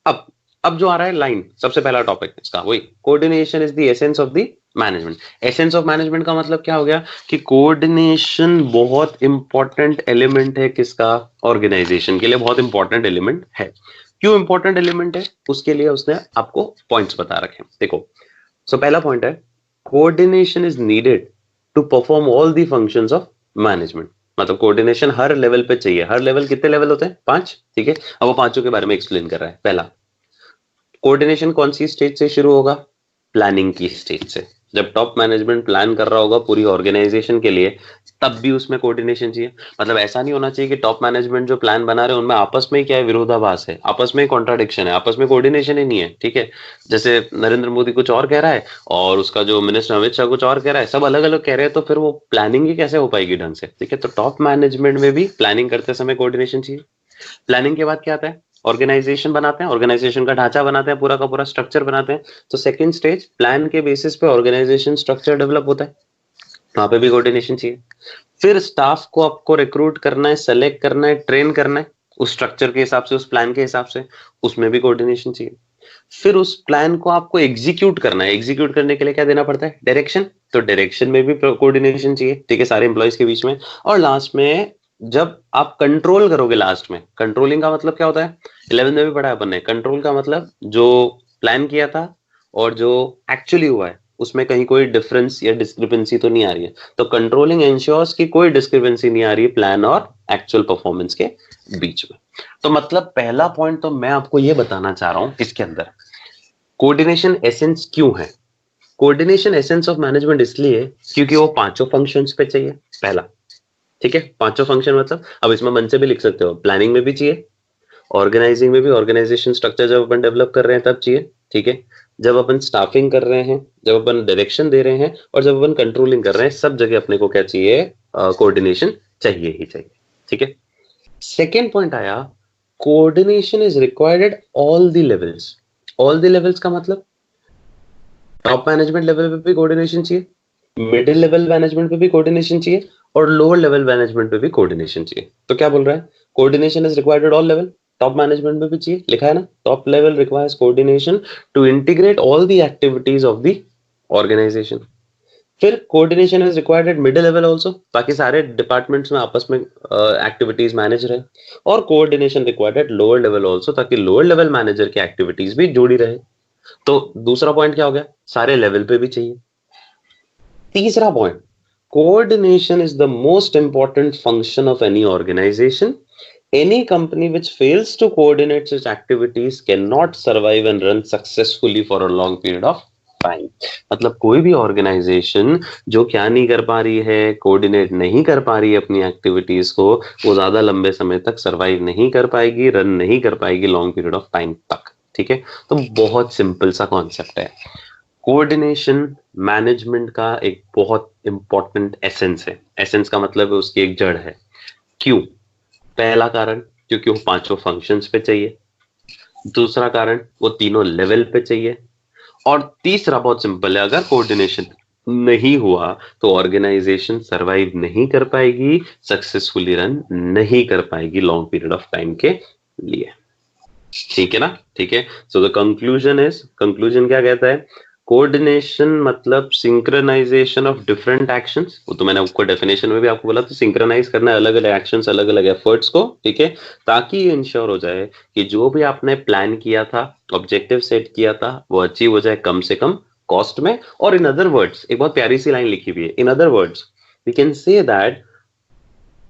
अब अब जो आ रहा है लाइन, सबसे पहला टॉपिक इसका वही, coordination is the essence of the management. Essence of management का मतलब क्या हो गया, कि कोऑर्डिनेशन बहुत इंपॉर्टेंट एलिमेंट है किसका, ऑर्गेनाइजेशन के लिए बहुत इंपॉर्टेंट एलिमेंट है। क्यों इंपॉर्टेंट एलिमेंट है, उसके लिए उसने आपको पॉइंट्स बता रखे हैं, देखो। सो पहला पॉइंट है, coordination is needed to perform all the functions of management. मतलब कोऑर्डिनेशन हर लेवल पे चाहिए। हर लेवल कितने लेवल होते हैं, 5, ठीक है। अब वो पांचों के बारे में एक्सप्लेन कर रहा है। पहला, कोऑर्डिनेशन कौन सी स्टेज से शुरू होगा, प्लानिंग की स्टेज से। जब टॉप मैनेजमेंट प्लान कर रहा होगा पूरी ऑर्गेनाइजेशन के लिए, तब भी उसमें कोऑर्डिनेशन चाहिए। मतलब ऐसा नहीं होना चाहिए कि टॉप मैनेजमेंट जो प्लान बना रहे हैं उनमें आपस में ही क्या है, विरोधाभास है, आपस में कॉन्ट्राडिक्शन है, आपस में कोऑर्डिनेशन ही नहीं है, ठीक है। जैसे नरेंद्र मोदी कुछ और कह रहा है और उसका जो मिनिस्टर अमित शाह कुछ और कह रहा है, सब अलग अलग कह रहे हैं, तो फिर वो प्लानिंग ही कैसे हो पाएगी ढंग से, ठीक है। तो टॉप मैनेजमेंट में भी प्लानिंग करते समय कोऑर्डिनेशन चाहिए। प्लानिंग के बाद क्या आता है, ऑर्गेनाइजेशन बनाते हैं, ऑर्गेनाइजेशन का ढांचा बनाते हैं, पूरा का पूरा स्ट्रक्चर बनाते हैं। तो सेकंड स्टेज, प्लान के बेसिस पे ऑर्गेनाइजेशन स्ट्रक्चर डेवलप होता है, वहां पे भी कोऑर्डिनेशन चाहिए। फिर स्टाफ को आपको रिक्रूट करना है, सेलेक्ट करना है, ट्रेन करना है उस स्ट्रक्चर के हिसाब से, उस प्लान के हिसाब से, उसमें भी कोऑर्डिनेशन चाहिए। फिर उस प्लान को आपको एग्जीक्यूट करना है, एग्जीक्यूट करने के लिए क्या देना पड़ता है, डायरेक्शन। तो डायरेक्शन में भी कोऑर्डिनेशन चाहिए, ठीक है, सारे एम्प्लॉयज के बीच में। और लास्ट में जब आप कंट्रोल करोगे, लास्ट में कंट्रोलिंग का मतलब क्या होता है, 11 में भी पढ़ा है अपन ने। कंट्रोल का मतलब जो प्लान किया था और जो एक्चुअली हुआ है उसमें कहीं कोई डिफरेंस या डिस्क्रिपेंसी तो नहीं आ रही है। तो कंट्रोलिंग इंश्योर्स की कोई डिस्क्रिपेंसी नहीं आ रही है प्लान और एक्चुअल परफॉर्मेंस के बीच में। तो मतलब पहला पॉइंट तो मैं आपको ये बताना चाह रहा हूं इसके अंदर, कोऑर्डिनेशन एसेंस क्यों है। कोऑर्डिनेशन एसेंस ऑफ मैनेजमेंट इसलिए क्योंकि वो पांचों फंक्शंस पे चाहिए, पहला, ठीक है। पांचों फंक्शन मतलब अब इसमें मन से भी लिख सकते हो, प्लानिंग में भी चाहिए, ऑर्गेनाइजिंग में भी ऑर्गेनाइजेशन स्ट्रक्चर जब अपन डेवलप कर रहे हैं तब चाहिए, ठीक है। जब अपन स्टाफिंग कर रहे हैं, जब अपन डायरेक्शन दे रहे हैं और जब अपन कंट्रोलिंग कर रहे हैं, सब जगह अपने को क्या चाहिए, कोऑर्डिनेशन चाहिए ही चाहिए, ठीक है। सेकेंड पॉइंट आया, coordination is required at all the levels. All the levels का मतलब टॉप मैनेजमेंट लेवल पे भी कोऑर्डिनेशन चाहिए, मिडिल लेवल मैनेजमेंट पे भी कोऑर्डिनेशन चाहिए और लोअर लेवल मैनेजमेंट पे भी कोऑर्डिनेशन चाहिए। तो क्या बोल रहा है, coordination is required at all level, top management में भी चाहिए, लिखा है ना, top level requires coordination to integrate all the activities of the organisation. फिर coordination is required at middle level also, ताकि सारे डिपार्टमेंट्स में आपस में एक्टिविटीज मैनेज रहे, और coordination required at lower level also, ताकि लोअर लेवल मैनेजर की एक्टिविटीज भी जुड़ी रहे। तो दूसरा पॉइंट क्या हो गया, सारे लेवल पे भी चाहिए। तीसरा point, coordination is the most important function of any organization. Any company which fails to coordinate such activities cannot survive and run successfully for a long period of time. मतलब कोई भी ऑर्गेनाइजेशन जो क्या नहीं कर पा रही है, कोऑर्डिनेट नहीं कर पा रही है अपनी एक्टिविटीज को, वो ज्यादा लंबे समय तक सरवाइव नहीं कर पाएगी, रन नहीं कर पाएगी लॉन्ग पीरियड ऑफ टाइम तक, ठीक है। तो बहुत सिंपल सा कॉन्सेप्ट है। कोऑर्डिनेशन मैनेजमेंट का एक बहुत इंपॉर्टेंट एसेंस है। एसेंस का मतलब है उसकी एक जड़ है। क्यों? पहला कारण, क्योंकि वो पांचों फंक्शंस पे चाहिए। दूसरा कारण, वो तीनों लेवल पे चाहिए। और तीसरा बहुत सिंपल है, अगर कोऑर्डिनेशन नहीं हुआ तो ऑर्गेनाइजेशन सरवाइव नहीं कर पाएगी, सक्सेसफुली रन नहीं कर पाएगी लॉन्ग पीरियड ऑफ टाइम के लिए, ठीक है ना, ठीक है। सो द कंक्लूजन क्या कहता है, कोऑर्डिनेशन मतलब सिंक्रोनाइजेशन ऑफ डिफरेंट एक्शंस। वो तो मैंने आपको डेफिनेशन में भी आपको बोला, तो सिंक्रोनाइज करना है अलग अलग एक्शंस, अलग अलग एफर्ट्स को, ठीक है, ताकि ये इंश्योर हो जाए कि जो भी आपने प्लान किया था, ऑब्जेक्टिव सेट किया था, वो अचीव हो जाए कम से कम कॉस्ट में। और इन अदर वर्ड्स, एक बहुत प्यारी सी लाइन लिखी हुई है, in other words we can say that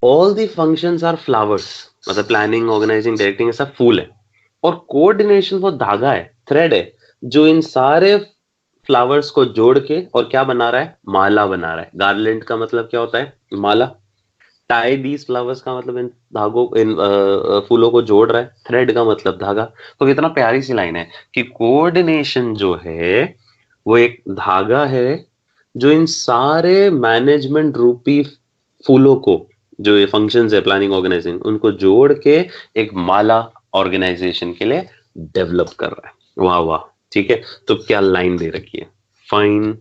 all the functions are flowers. मतलब प्लानिंग, ऑर्गेनाइजिंग, डायरेक्टिंग सब फूल है, और कोऑर्डिनेशन वो धागा है, थ्रेड है, जो इन सारे फ्लावर्स को जोड़ के और क्या बना रहा है, माला बना रहा है। गार्लैंड का मतलब क्या होता है, माला। टाई दीज फ्लावर्स का मतलब इन धागों, इन फूलों को जोड़ रहा है। थ्रेड का मतलब धागा। तो कितना प्यारी सी लाइन है कि कोऑर्डिनेशन जो है वो एक धागा है जो इन सारे मैनेजमेंट रूपी फूलों को, जो ये फंक्शंस है प्लानिंग, ऑर्गेनाइजिंग, उनको जोड़ के एक माला ऑर्गेनाइजेशन के लिए डेवलप कर रहा है। वाह वाह, ठीक है। तो क्या लाइन दे रखी है, फाइन।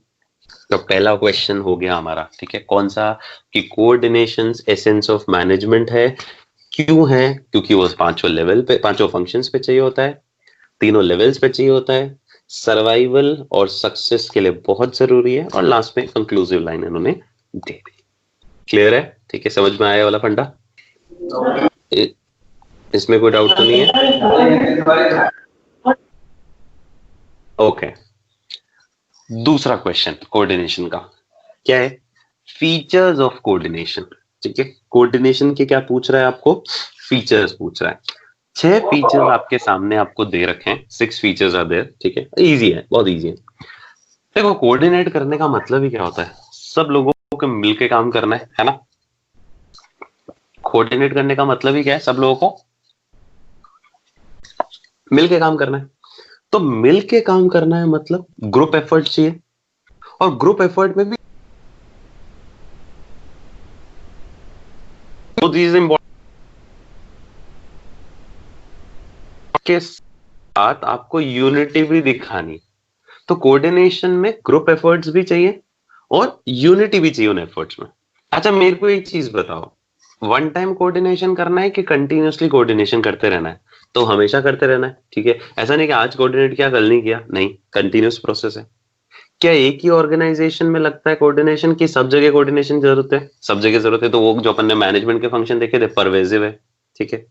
तो पहला क्वेश्चन हो गया हमारा, ठीक है, कौन सा, कि कोऑर्डिनेशन एसेंस ऑफ मैनेजमेंट है। क्यों है? क्योंकि वो पांचों लेवल पे, पांचों फंक्शंस पे चाहिए होता है, तीनों लेवल्स पे चाहिए होता है, सर्वाइवल और सक्सेस के लिए बहुत जरूरी है। और लास्ट में कंक्लूसिव लाइन इन्होंने दे दी। क्लियर है, ठीक है, समझ में आया वाला फंडा? इसमें कोई डाउट तो नहीं है? ओके। दूसरा क्वेश्चन कोऑर्डिनेशन का क्या है, फीचर्स ऑफ कोऑर्डिनेशन, ठीक है। कोऑर्डिनेशन के क्या पूछ रहा है आपको, फीचर्स पूछ रहा है। 6 फीचर्स आपके सामने आपको दे रखे हैं, 6 फीचर्स आर देयर, ठीक है। इजी है, बहुत इजी है। देखो, कोऑर्डिनेट करने का मतलब ही क्या होता है, सब लोगों को मिलके काम करना है ना। कोऑर्डिनेट करने का मतलब ही क्या है, सब लोगों को मिलके काम करना है। तो मिलके काम करना है मतलब ग्रुप एफर्ट चाहिए, और ग्रुप एफर्ट में भी दो चीजें इंपॉर्टेंट के साथ आपको यूनिटी भी दिखानी। तो कोऑर्डिनेशन में ग्रुप एफर्ट्स भी चाहिए और यूनिटी भी चाहिए उन एफर्ट्स में। अच्छा, मेरे को एक चीज बताओ, वन टाइम कोऑर्डिनेशन करना है कि कंटिन्यूअसली कोऑर्डिनेशन करते रहना है? तो हमेशा करते रहना है, ठीक है। ऐसा नहीं कि आज कोऑर्डिनेट किया कल नहीं किया, नहीं, कंटिन्यूअस प्रोसेस है। क्या एक ही ऑर्गेनाइजेशन में लगता है कोऑर्डिनेशन की सब जगह कोऑर्डिनेशन जरूरत है? सब जगह जरूरत है, तो वो जो अपन ने मैनेजमेंट के फंक्शन देखे थे, परवेजिव है, ठीक है।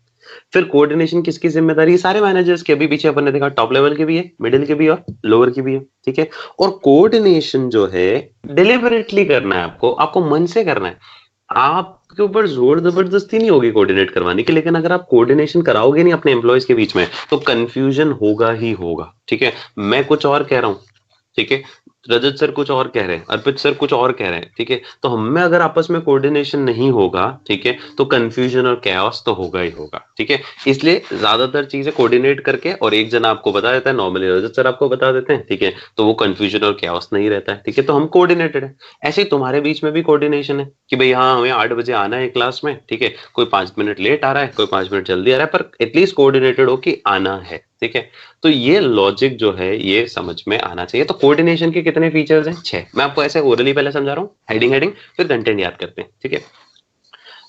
फिर कोऑर्डिनेशन किसकी जिम्मेदारी है? सारे मैनेजर्स के। अभी पीछे अपन ने देखा टॉप लेवल के भी है, मिडिल के भी और लोअर की भी है, ठीक है। और कोऑर्डिनेशन जो है डिलिबरेटली करना है, आपको आपको मन से करना है। आपके ऊपर जोर जबरदस्ती नहीं होगी कोऑर्डिनेट करवाने की, लेकिन अगर आप कोऑर्डिनेशन कराओगे नहीं अपने एम्प्लॉयज के बीच में, तो कंफ्यूजन होगा ही होगा, ठीक है। मैं कुछ और कह रहा हूं, ठीक है। रजत सर कुछ और कह रहे हैं, अर्पित सर कुछ और कह रहे हैं, ठीक है। तो हम में अगर आपस में कोऑर्डिनेशन नहीं होगा, ठीक है, तो कंफ्यूजन और कैओस तो होगा ही होगा, ठीक है। इसलिए ज्यादातर चीजें कोऑर्डिनेट करके और एक जना आपको बता देता है, नॉर्मली रजत सर आपको बता देते हैं, ठीक है, तो वो कंफ्यूजन और कैओस नहीं रहता है, ठीक है। तो हम कोऑर्डिनेटेड है। ऐसे ही तुम्हारे बीच में भी कोऑर्डिनेशन है कि भाई हाँ हमें 8 बजे आना है क्लास में, ठीक है, कोई 5 मिनट लेट आ रहा है, कोई 5 मिनट जल्दी आ रहा है, पर एटलीस्ट कोऑर्डिनेटेड हो कि आना है, ठीक है। तो ये लॉजिक जो है ये समझ में आना चाहिए। तो कोऑर्डिनेशन के कितने फीचर्स हैं? 6। मैं आपको ऐसे ओरली पहले समझा रहा हूँ, हेडिंग हेडिंग, फिर कंटेंट याद करते हैं, ठीक है।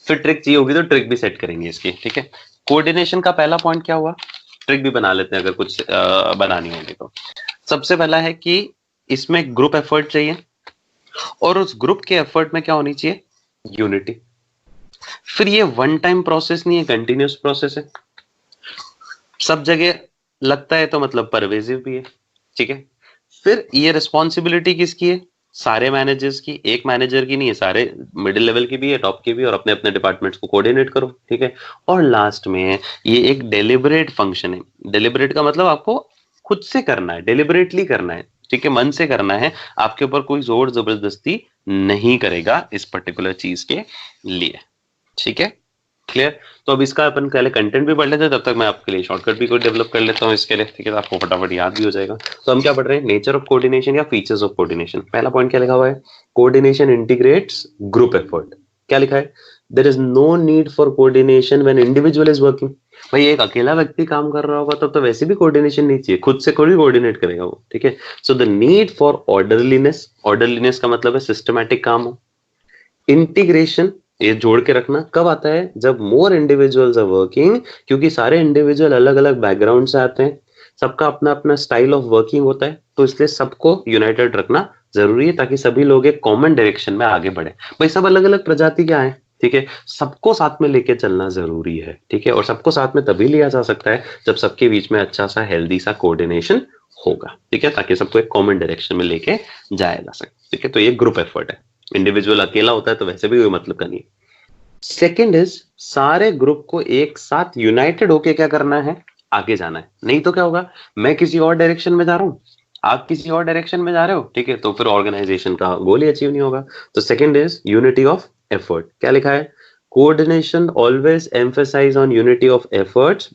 फिर ट्रिक चाहिए होगी तो ट्रिक भी सेट करेंगे इसकी, ठीक है। कोऑर्डिनेशन का पहला पॉइंट क्या हुआ, ट्रिक भी बना लेते हैं अगर कुछ बनानी होगी तो। सबसे पहला है कि इसमें ग्रुप एफर्ट चाहिए, और उस ग्रुप के एफर्ट में क्या होनी चाहिए? यूनिटी। फिर ये वन टाइम प्रोसेस नहीं है, कंटिन्यूस प्रोसेस है। सब जगह लगता है तो मतलब परवेजिव भी है, ठीक है। फिर ये रिस्पॉन्सिबिलिटी किसकी है? सारे मैनेजर्स की, एक मैनेजर की नहीं है, सारे मिडिल लेवल की भी है, टॉप की भी, और अपने अपने डिपार्टमेंट्स को कोऑर्डिनेट करो, ठीक है। और लास्ट में ये एक डेलिबरेट फंक्शन है। डेलिबरेट का मतलब आपको खुद से करना है, डेलिबरेटली करना है, ठीक है, मन से करना है। आपके ऊपर कोई जोर जबरदस्ती नहीं करेगा इस पर्टिकुलर चीज के लिए, ठीक है। क्लियर? तो अब इसका अपन पहले कंटेंट भी पढ़ लेते हैं, तब तक मैं आपके लिए शॉर्टकट भी कोई डेवलप कर लेता हूँ इसके लिए, ठीक है, तो आपको फटाफट याद भी हो जाएगा। तो हम क्या पढ़ रहे हैं? नेचर ऑफ कोऑर्डिनेशन या फीचर्स ऑफ कोऑर्डिनेशन। पहला पॉइंट क्या लिखा हुआ है? Coordination integrates group effort. क्या लिखा है? There is no need for coordination when individual is working. भाई एक अकेला व्यक्ति काम कर रहा होगा तब तो वैसे भी कोऑर्डिनेशन नहीं चाहिए, खुद से कोई कोऑर्डिनेट करेगा वो, ठीक है। So the need for orderliness, orderliness का मतलब है सिस्टमैटिक काम हो। इंटीग्रेशन, ये जोड़ के रखना, कब आता है? जब मोर इंडिविजुअल्स आर वर्किंग, क्योंकि सारे इंडिविजुअल अलग अलग बैकग्राउंड से आते हैं, सबका अपना अपना स्टाइल ऑफ वर्किंग होता है, तो इसलिए सबको यूनाइटेड रखना जरूरी है ताकि सभी लोग एक कॉमन डायरेक्शन में आगे बढ़े। भाई सब अलग अलग प्रजाति के आए, ठीक है, सबको साथ में लेके चलना जरूरी है, ठीक है। और सबको साथ में तभी लिया जा सकता है जब सबके बीच में अच्छा सा हेल्दी सा कोऑर्डिनेशन होगा, ठीक है, ताकि सबको एक कॉमन डायरेक्शन में लेके जाया जा सके, ठीक है। तो ये ग्रुप एफर्ट है। इंडिविजुअल अकेला होता है तो वैसे भी कोई मतलब का नहीं। सेकेंड इज, सारे ग्रुप को एक साथ यूनाइटेड होके क्या करना है? आगे जाना है। नहीं तो क्या होगा? मैं किसी और डायरेक्शन में जा रहा हूँ, आप किसी और डायरेक्शन में जा रहे हो, ठीक है, तो फिर ऑर्गेनाइजेशन का गोल ही अचीव नहीं होगा। तो second is unity of effort. क्या लिखा है? Coordination always emphasise on unity of efforts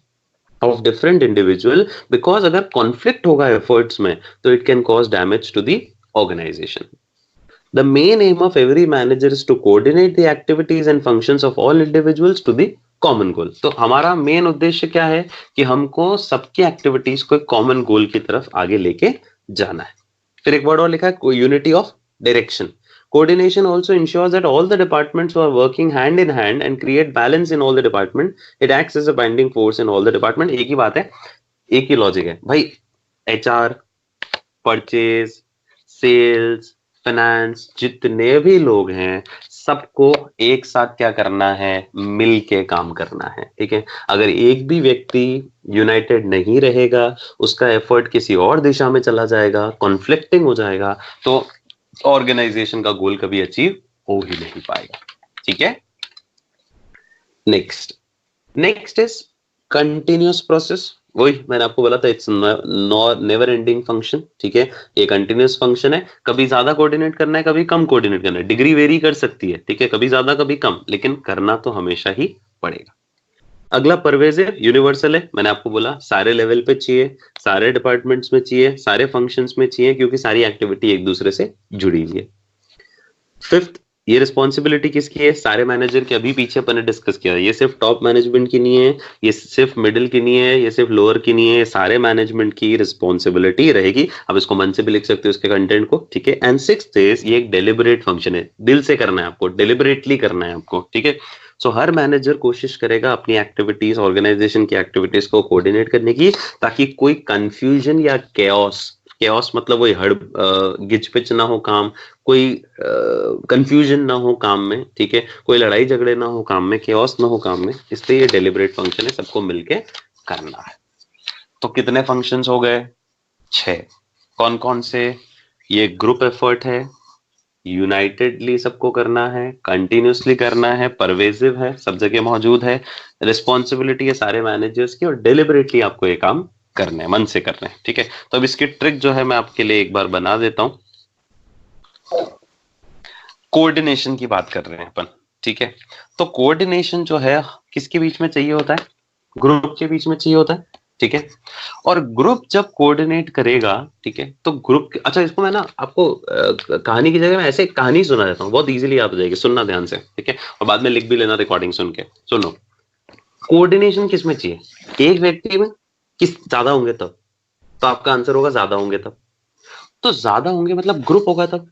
of different individual, because अगर कॉन्फ्लिक्ट होगा एफर्ट्स में तो it can cause damage to the organisation. The main aim of every manager is to coordinate the activities and functions of all individuals to the common goal. तो हमारा मेन उद्देश्य क्या है? कि हमको सबकी एक्टिविटीज को एक कॉमन गोल की तरफ आगे लेके जाना है। फिर एक वर्ड और लिखा है, unity of direction. Coordination also ensures that all the departments are working hand in hand and create balance in all the department. It acts as a binding force in all the department. एक ही बात है, एक ही लॉजिक है भाई। HR, परचेज, सेल्स, फाइनेंस, जितने भी लोग हैं सबको एक साथ क्या करना है? मिल के काम करना है, ठीक है। अगर एक भी व्यक्ति यूनाइटेड नहीं रहेगा, उसका एफर्ट किसी और दिशा में चला जाएगा, कॉन्फ्लिक्टिंग हो जाएगा, तो ऑर्गेनाइजेशन का गोल कभी अचीव हो ही नहीं पाएगा, ठीक है। Next is continuous process. वही मैंने आपको बोला था, इट्स नेवर एंडिंग फंक्शन, ठीक है। ये कंटिन्यूस फंक्शन है, कभी ज्यादा कोऑर्डिनेट करना है, कभी कम कोऑर्डिनेट करना है, डिग्री वेरी कर सकती है, ठीक है, कभी ज्यादा कभी कम, लेकिन करना तो हमेशा ही पड़ेगा। अगला परवेजिव यूनिवर्सल है। मैंने आपको बोला सारे लेवल पे चाहिए, सारे डिपार्टमेंट्स में चाहिए, सारे फंक्शंस में चाहिए, क्योंकि सारी एक्टिविटी एक दूसरे से जुड़ी हुई है। फिफ्थ, ये रिस्पॉन्सिबिलिटी किसकी है? सारे मैनेजर के। अभी पीछे अपन ने डिस्कस किया, ये सिर्फ टॉप मैनेजमेंट की नहीं है, ये सिर्फ मिडिल की नहीं है, ये सिर्फ लोअर की नहीं है, सारे मैनेजमेंट की रिस्पॉन्सिबिलिटी रहेगी। अब इसको मन से भी लिख सकते हो इसके कंटेंट को, ठीक है। एंड सिक्स्थ इज, ये एक डेलिबरेट फंक्शन है, दिल से करना है आपको, डेलिबरेटली करना है आपको, ठीक है। सो हर मैनेजर कोशिश करेगा अपनी एक्टिविटीज, ऑर्गेनाइजेशन की एक्टिविटीज को कोऑर्डिनेट करने की, ताकि कोई कंफ्यूजन या केओस मतलब वही गिच पिच ना हो काम, कोई कंफ्यूजन ना हो काम में, ठीक है, कोई लड़ाई झगड़े ना हो काम में, केओस ना हो काम में। इसलिए ये डेलिबरेट फंक्शन है, सबको मिलके करना है। तो कितने फंक्शंस हो गए? 6। कौन कौन से? ये ग्रुप एफर्ट है, यूनाइटेडली सबको करना है, कंटिन्यूसली करना है, परवेजिव है, सब जगह मौजूद है, रिस्पॉन्सिबिलिटी है सारे मैनेजर्स की, और डेलिबरेटली आपको ये काम करने हैं, मन से करने हैं, ठीक है। तो अब इसकी ट्रिक जो है मैं आपके लिए एक बार बना देता हूं, कोऑर्डिनेशन की बात कर रहे हैं अपन, ठीक है। तो कोऑर्डिनेशन जो है किसके बीच में चाहिए होता है? ग्रुप के बीच में चाहिए होता है, ठीक है। और ग्रुप जब कोऑर्डिनेट करेगा, ठीक है, तो ग्रुप, अच्छा इसको मैं ना आपको कहानी की जगह में ऐसे कहानी सुना देता हूँ, बहुत इजीली याद हो जाएगी, सुनना ध्यान से, ठीक है, और बाद में लिख भी लेना रिकॉर्डिंग सुन के। सुनो, कोऑर्डिनेशन किस में चाहिए? एक व्यक्ति में, किस ज्यादा होंगे तब, तो आपका आंसर होगा ज्यादा होंगे तब। तो ज्यादा होंगे मतलब ग्रुप होगा तब।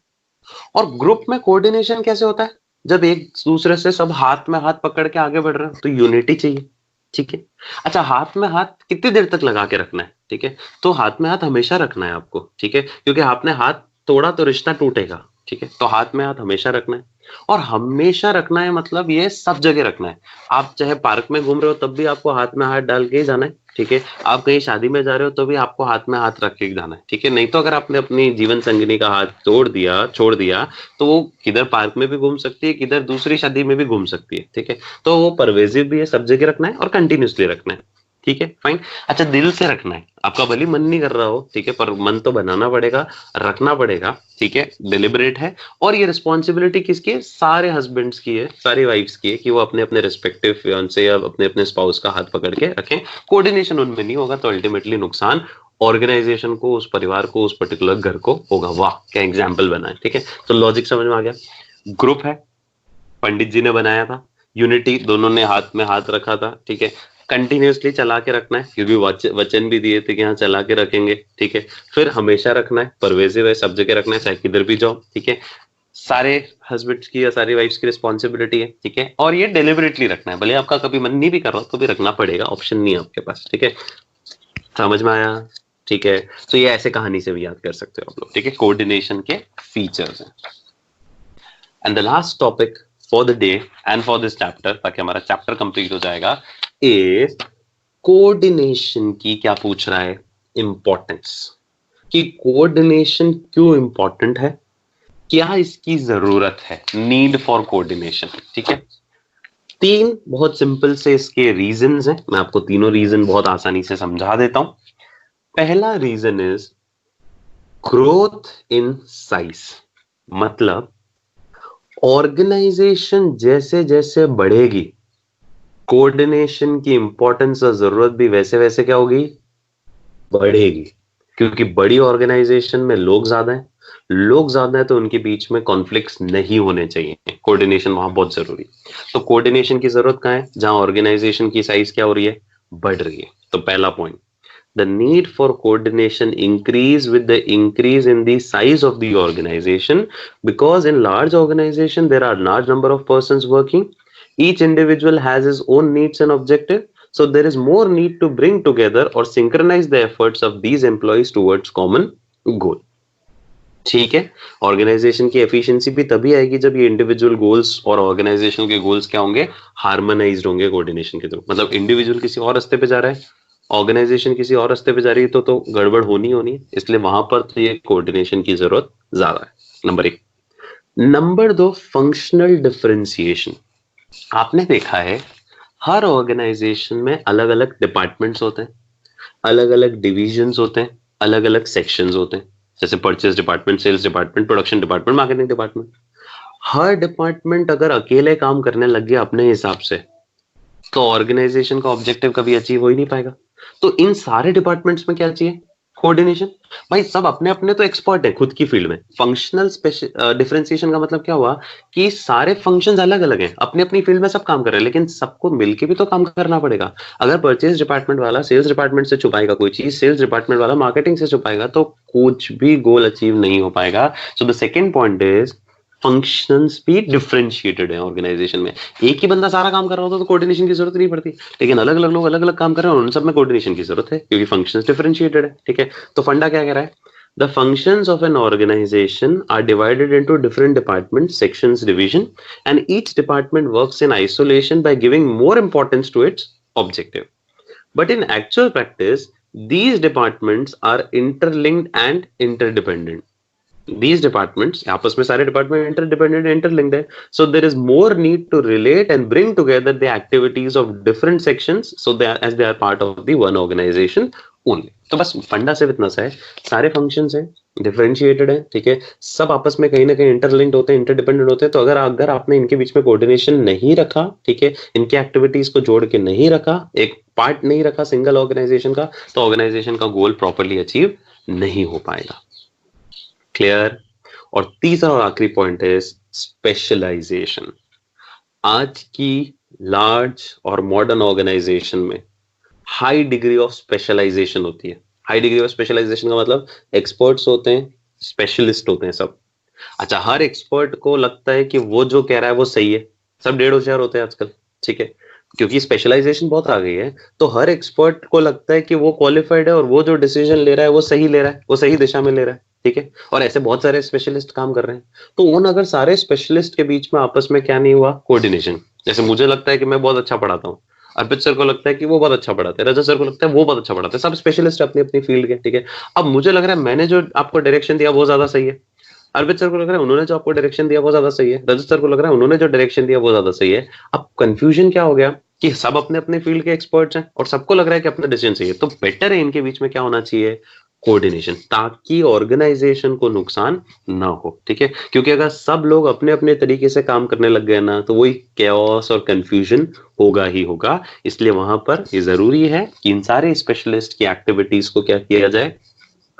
और ग्रुप में कोऑर्डिनेशन कैसे होता है? जब एक दूसरे से सब हाथ में हाथ पकड़ के आगे बढ़ रहे हैं, तो यूनिटी चाहिए, ठीक है। अच्छा, हाथ में हाथ कितनी देर तक लगा के रखना है? ठीक है, तो हाथ में हाथ हमेशा रखना है आपको, ठीक है, क्योंकि आपने हाथ तोड़ा तो रिश्ता टूटेगा, ठीक है। तो हाथ में हाथ हमेशा रखना है, और हमेशा रखना है मतलब ये सब जगह रखना है। आप चाहे पार्क में घूम रहे हो तब भी आपको हाथ में हाथ डाल के ही जाना है, ठीक है। आप कहीं शादी में जा रहे हो तो भी आपको हाथ में हाथ रख के जाना है, ठीक है। नहीं तो अगर आपने अपनी जीवन संगिनी का हाथ तोड़ दिया, छोड़ दिया, तो वो किधर पार्क में भी घूम सकती है, किधर दूसरी शादी में भी घूम सकती है, ठीक है। तो वो परवेजिव भी है, सब जगह रखना है और कंटिन्यूसली रखना है, ठीक है, फाइन। अच्छा, दिल से रखना है, आपका भले मन नहीं कर रहा हो, ठीक है, पर मन तो बनाना पड़ेगा, रखना पड़ेगा, ठीक है, डिलिबरेट है। और ये रिस्पॉन्सिबिलिटी किसकी है? सारे हस्बैंड्स की है, सारी वाइफ्स की है, कि वो अपने अपने रिस्पेक्टिव फियांसे या अपने अपने स्पाउस का हाथ पकड़ के रखें। कोऑर्डिनेशन उनमें नहीं होगा तो अल्टीमेटली नुकसान ऑर्गेनाइजेशन को, उस परिवार को, उस पर्टिकुलर घर को होगा। वाह, क्या एग्जाम्पल बना है, ठीक है। तो लॉजिक समझ में आ गया। ग्रुप है, पंडित जी ने बनाया था, यूनिटी, दोनों ने हाथ में हाथ रखा था, ठीक है। कंटिन्यूसली चला के रखना है, क्योंकि वचन भी दिए थे कि हाँ चला के रखेंगे, ठीक है। फिर हमेशा रखना है, परवेजिव है, सब जगह रखना है, चाहे किधर भी जाओ, ठीक है। सारे हस्बैंड्स की या सारी वाइफ्स की रिस्पॉन्सिबिलिटी है, ठीक है। और ये डेलिबरेटली रखना है, भले आपका कभी मन नहीं भी कर रहा तो भी रखना पड़ेगा, ऑप्शन नहीं है आपके पास, ठीक है। समझ में आया? ठीक है। तो ये ऐसे कहानी से भी याद कर सकते हो आप लोग, ठीक है। कोऑर्डिनेशन के फीचर्स हैं। And the last topic for the day and for this chapter, ताकि हमारा चैप्टर कंप्लीट हो जाएगा, इज कोऑर्डिनेशन की क्या पूछ रहा है? इंपॉर्टेंस, कि कोऑर्डिनेशन क्यों इंपॉर्टेंट है, क्या इसकी जरूरत है, नीड फॉर कोऑर्डिनेशन, ठीक है। तीन बहुत सिंपल से इसके रीजंस हैं, मैं आपको तीनों रीजन बहुत आसानी से समझा देता हूं। पहला reason is growth in size, मतलब ऑर्गेनाइजेशन जैसे जैसे बढ़ेगी, कोऑर्डिनेशन की इंपॉर्टेंस और जरूरत भी वैसे वैसे क्या होगी? बढ़ेगी। क्योंकि बड़ी ऑर्गेनाइजेशन में लोग ज्यादा हैं, लोग ज्यादा है तो उनके बीच में कॉन्फ्लिक्ट्स नहीं होने चाहिए, कोऑर्डिनेशन वहां बहुत जरूरी। तो कोऑर्डिनेशन की जरूरत कहाँ है? जहां ऑर्गेनाइजेशन की साइज क्या हो रही है? बढ़ रही है। तो पहला point, the need for coordination increase with the increase in the size of the organization, because in large organization there are large number of persons working, each individual has his own needs and objective, so there is more need to bring together or synchronize the efforts of these employees towards common goal, ठीक है। ऑर्गेनाइजेशन की एफिशिएंसी भी तभी आएगी जब ये इंडिविजुअल गोल्स और ऑर्गेनाइजेशन के गोल्स क्या होंगे? हार्मोनाइज्ड होंगे कोऑर्डिनेशन के थ्रू। मतलब इंडिविजुअल किसी और रास्ते पे जा रहा है, ऑर्गेनाइजेशन किसी और रास्ते पे जा रही है, तो गड़बड़ होनी होनी है, इसलिए वहां पर तो ये कोऑर्डिनेशन की जरूरत ज्यादा है, नंबर एक। नंबर दो, फंक्शनल डिफरेंशिएशन। आपने देखा है हर ऑर्गेनाइजेशन में अलग अलग डिपार्टमेंट्स होते हैं, अलग अलग डिविजन्स होते हैं, अलग अलग सेक्शंस होते हैं, जैसे purchase department, sales department, production department, marketing department. हर डिपार्टमेंट अगर अकेले काम करने लग गया अपने हिसाब से, तो ऑर्गेनाइजेशन का ऑब्जेक्टिव कभी अचीव हो ही नहीं पाएगा। तो इन सारे डिपार्टमेंट्स में क्या चाहिए? कोऑर्डिनेशन। भाई सब अपने अपने तो एक्सपर्ट है खुद की फील्ड में। फंक्शनल डिफरेंशिएशन का मतलब क्या हुआ? कि सारे फंक्शंस अलग अलग हैं, अपनी अपनी फील्ड में सब काम कर रहे हैं, लेकिन सबको मिलके भी तो काम करना पड़ेगा। अगर परचेज डिपार्टमेंट वाला सेल्स डिपार्टमेंट से छुपाएगा कोई चीज, सेल्स डिपार्टमेंट वाला मार्केटिंग से छुपाएगा, तो कुछ भी गोल अचीव नहीं हो पाएगा। So the second point is functions भी डिफरेंशिएटेड है ऑर्गेनाइजेशन में। एक ही बंदा सारा काम कर रहा होता तो कोऑर्डिनेशन की जरूरत नहीं पड़ती, लेकिन अलग अलग लोग अलग अलग काम कर रहे हैं और उन सब में कोऑर्डिनेशन की जरूरत है, क्योंकि फंक्शंस डिफरेंशिएटेड है, ठीक है। तो फंडा क्या कह रहा है? The functions of an organization are divided into different departments, sections, division, and each department works in isolation by giving more importance to its objective. But in actual practice, these departments are interlinked and interdependent. These departments, आपस में सारे department interdependent, interlinked है. So there is more need to relate and bring together the activities of different sections, so they are, as they are part of the one organization only. तो बस फंडा सिर्फ इतना सा है, सारे फंक्शंस हैं, डिफरेंशिएटेड है, ठीक है, सब आपस में कहीं ना कहीं इंटरलिंक्ड होते हैं, इंटरडिपेंडेंट होते हैं। तो अगर अगर आपने इनके बीच में कोऑर्डिनेशन नहीं रखा, ठीक है, इनके एक्टिविटीज को जोड़ के नहीं रखा, एक पार्ट नहीं रखा सिंगल ऑर्गेनाइजेशन का, तो ऑर्गेनाइजेशन का गोल प्रॉपरली अचीव नहीं हो पाएगा। क्लियर? और तीसरा और आखिरी पॉइंट है स्पेशलाइजेशन। आज की लार्ज और मॉडर्न ऑर्गेनाइजेशन में हाई डिग्री ऑफ स्पेशलाइजेशन होती है। हाई डिग्री ऑफ स्पेशलाइजेशन का मतलब एक्सपर्ट्स होते हैं, स्पेशलिस्ट होते हैं सब। अच्छा, हर एक्सपर्ट को लगता है कि वो जो कह रहा है वो सही है। सब डेढ़ होशियार होते हैं आजकल, ठीक है, क्योंकि स्पेशलाइजेशन बहुत आ गई है। तो हर एक्सपर्ट को लगता है कि वो क्वालिफाइड है और वो जो डिसीजन ले रहा है वो सही ले रहा है, वो सही दिशा में ले रहा है, ठीक है। और ऐसे बहुत सारे स्पेशलिस्ट काम कर रहे हैं। तो उन अगर सारे स्पेशलिस्ट के बीच में आपस में क्या नहीं हुआ, कोऑर्डिनेशन। जैसे मुझे लगता है कि मैं बहुत अच्छा पढ़ाता हूँ, अर्पित सर को लगता है कि वो बहुत अच्छा पढ़ाते हैं, रजत सर को लगता है वो बहुत अच्छा पढ़ाते हैं, सब स्पेशलिस्ट अपनी अपनी फील्ड के, ठीक है। अब मुझे लग रहा है मैंने जो आपको डायरेक्शन दिया वो ज्यादा सही है, अर्पित सर को लग रहा है उन्होंने जो आपको डायरेक्शन दिया वो ज्यादा सही है, रजत सर को लग रहा है उन्होंने जो डायरेक्शन दिया वो ज्यादा सही है। अब कंफ्यूजन क्या हो गया कि सब अपने अपने फील्ड के एक्सपर्ट्स हैं और सबको लग रहा है कि अपना डिसीजन सही है। तो बेटर है इनके बीच में क्या होना चाहिए, कोऑर्डिनेशन, ताकि ऑर्गेनाइजेशन को नुकसान ना हो, ठीक है। क्योंकि अगर सब लोग अपने अपने तरीके से काम करने लग गए ना, तो वही कैओस और कंफ्यूजन होगा ही होगा। इसलिए वहां पर ये जरूरी है कि इन सारे स्पेशलिस्ट की एक्टिविटीज को क्या किया जाए,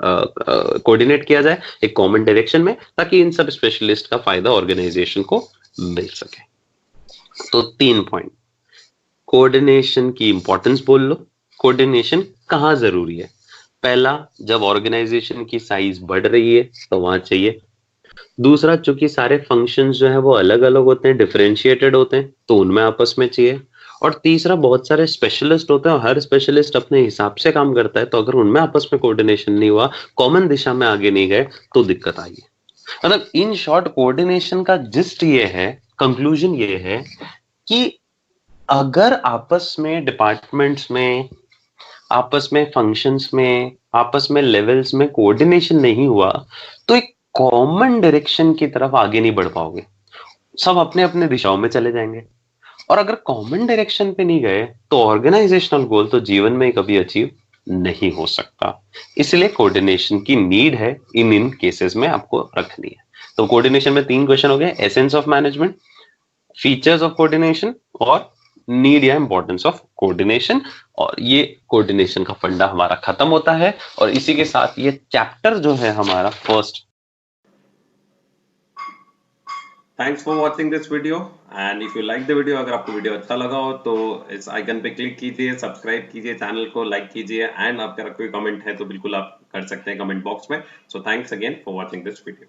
कोऑर्डिनेट किया जाए एक कॉमन डायरेक्शन में, ताकि इन सब स्पेशलिस्ट का फायदा ऑर्गेनाइजेशन को मिल सके। तो 3 पॉइंट, कोऑर्डिनेशन की इंपॉर्टेंस बोल लो, कोऑर्डिनेशन कहाँ जरूरी है। पहला, जब ऑर्गेनाइजेशन की साइज बढ़ रही है तो वहां चाहिए। दूसरा, चूंकि सारे फंक्शंस जो है वो अलग अलग होते हैं, डिफरेंशिएटेड होते हैं, तो उनमें आपस में चाहिए। और तीसरा, बहुत सारे स्पेशलिस्ट होते हैं और हर स्पेशलिस्ट अपने हिसाब से काम करता है, तो अगर उनमें आपस में कोऑर्डिनेशन नहीं हुआ, कॉमन दिशा में आगे नहीं गए, तो दिक्कत आई है। मतलब इन शॉर्ट कोऑर्डिनेशन का जिस्ट ये है, कंक्लूजन ये है कि अगर आपस में डिपार्टमेंट्स में, आपस में फंक्शंस में, आपस में लेवल्स में कोऑर्डिनेशन नहीं हुआ, तो एक कॉमन डायरेक्शन की तरफ आगे नहीं बढ़ पाओगे, सब अपने अपने दिशाओं में चले जाएंगे। और अगर कॉमन डायरेक्शन पे नहीं गए, तो ऑर्गेनाइजेशनल गोल तो जीवन में कभी अचीव नहीं हो सकता। इसलिए कोऑर्डिनेशन की नीड है, इन इन केसेस में आपको रखनी है। तो कोऑर्डिनेशन में 3 क्वेश्चन हो गए, essence of management, features of coordination और नीड या इंपॉर्टेंस ऑफ कोऑर्डिनेशन। और ये कोऑर्डिनेशन का फंडा हमारा खत्म होता है, और इसी के साथ ये चैप्टर जो है हमारा first. Thanks for watching this video, and if you like the video, अगर आपको वीडियो अच्छा लगा हो तो इस आइकन पे क्लिक कीजिए, सब्सक्राइब कीजिए, चैनल को लाइक कीजिए, एंड अगर कोई कमेंट है तो बिल्कुल आप कर सकते हैं कमेंट बॉक्स में। So thanks again for watching this video.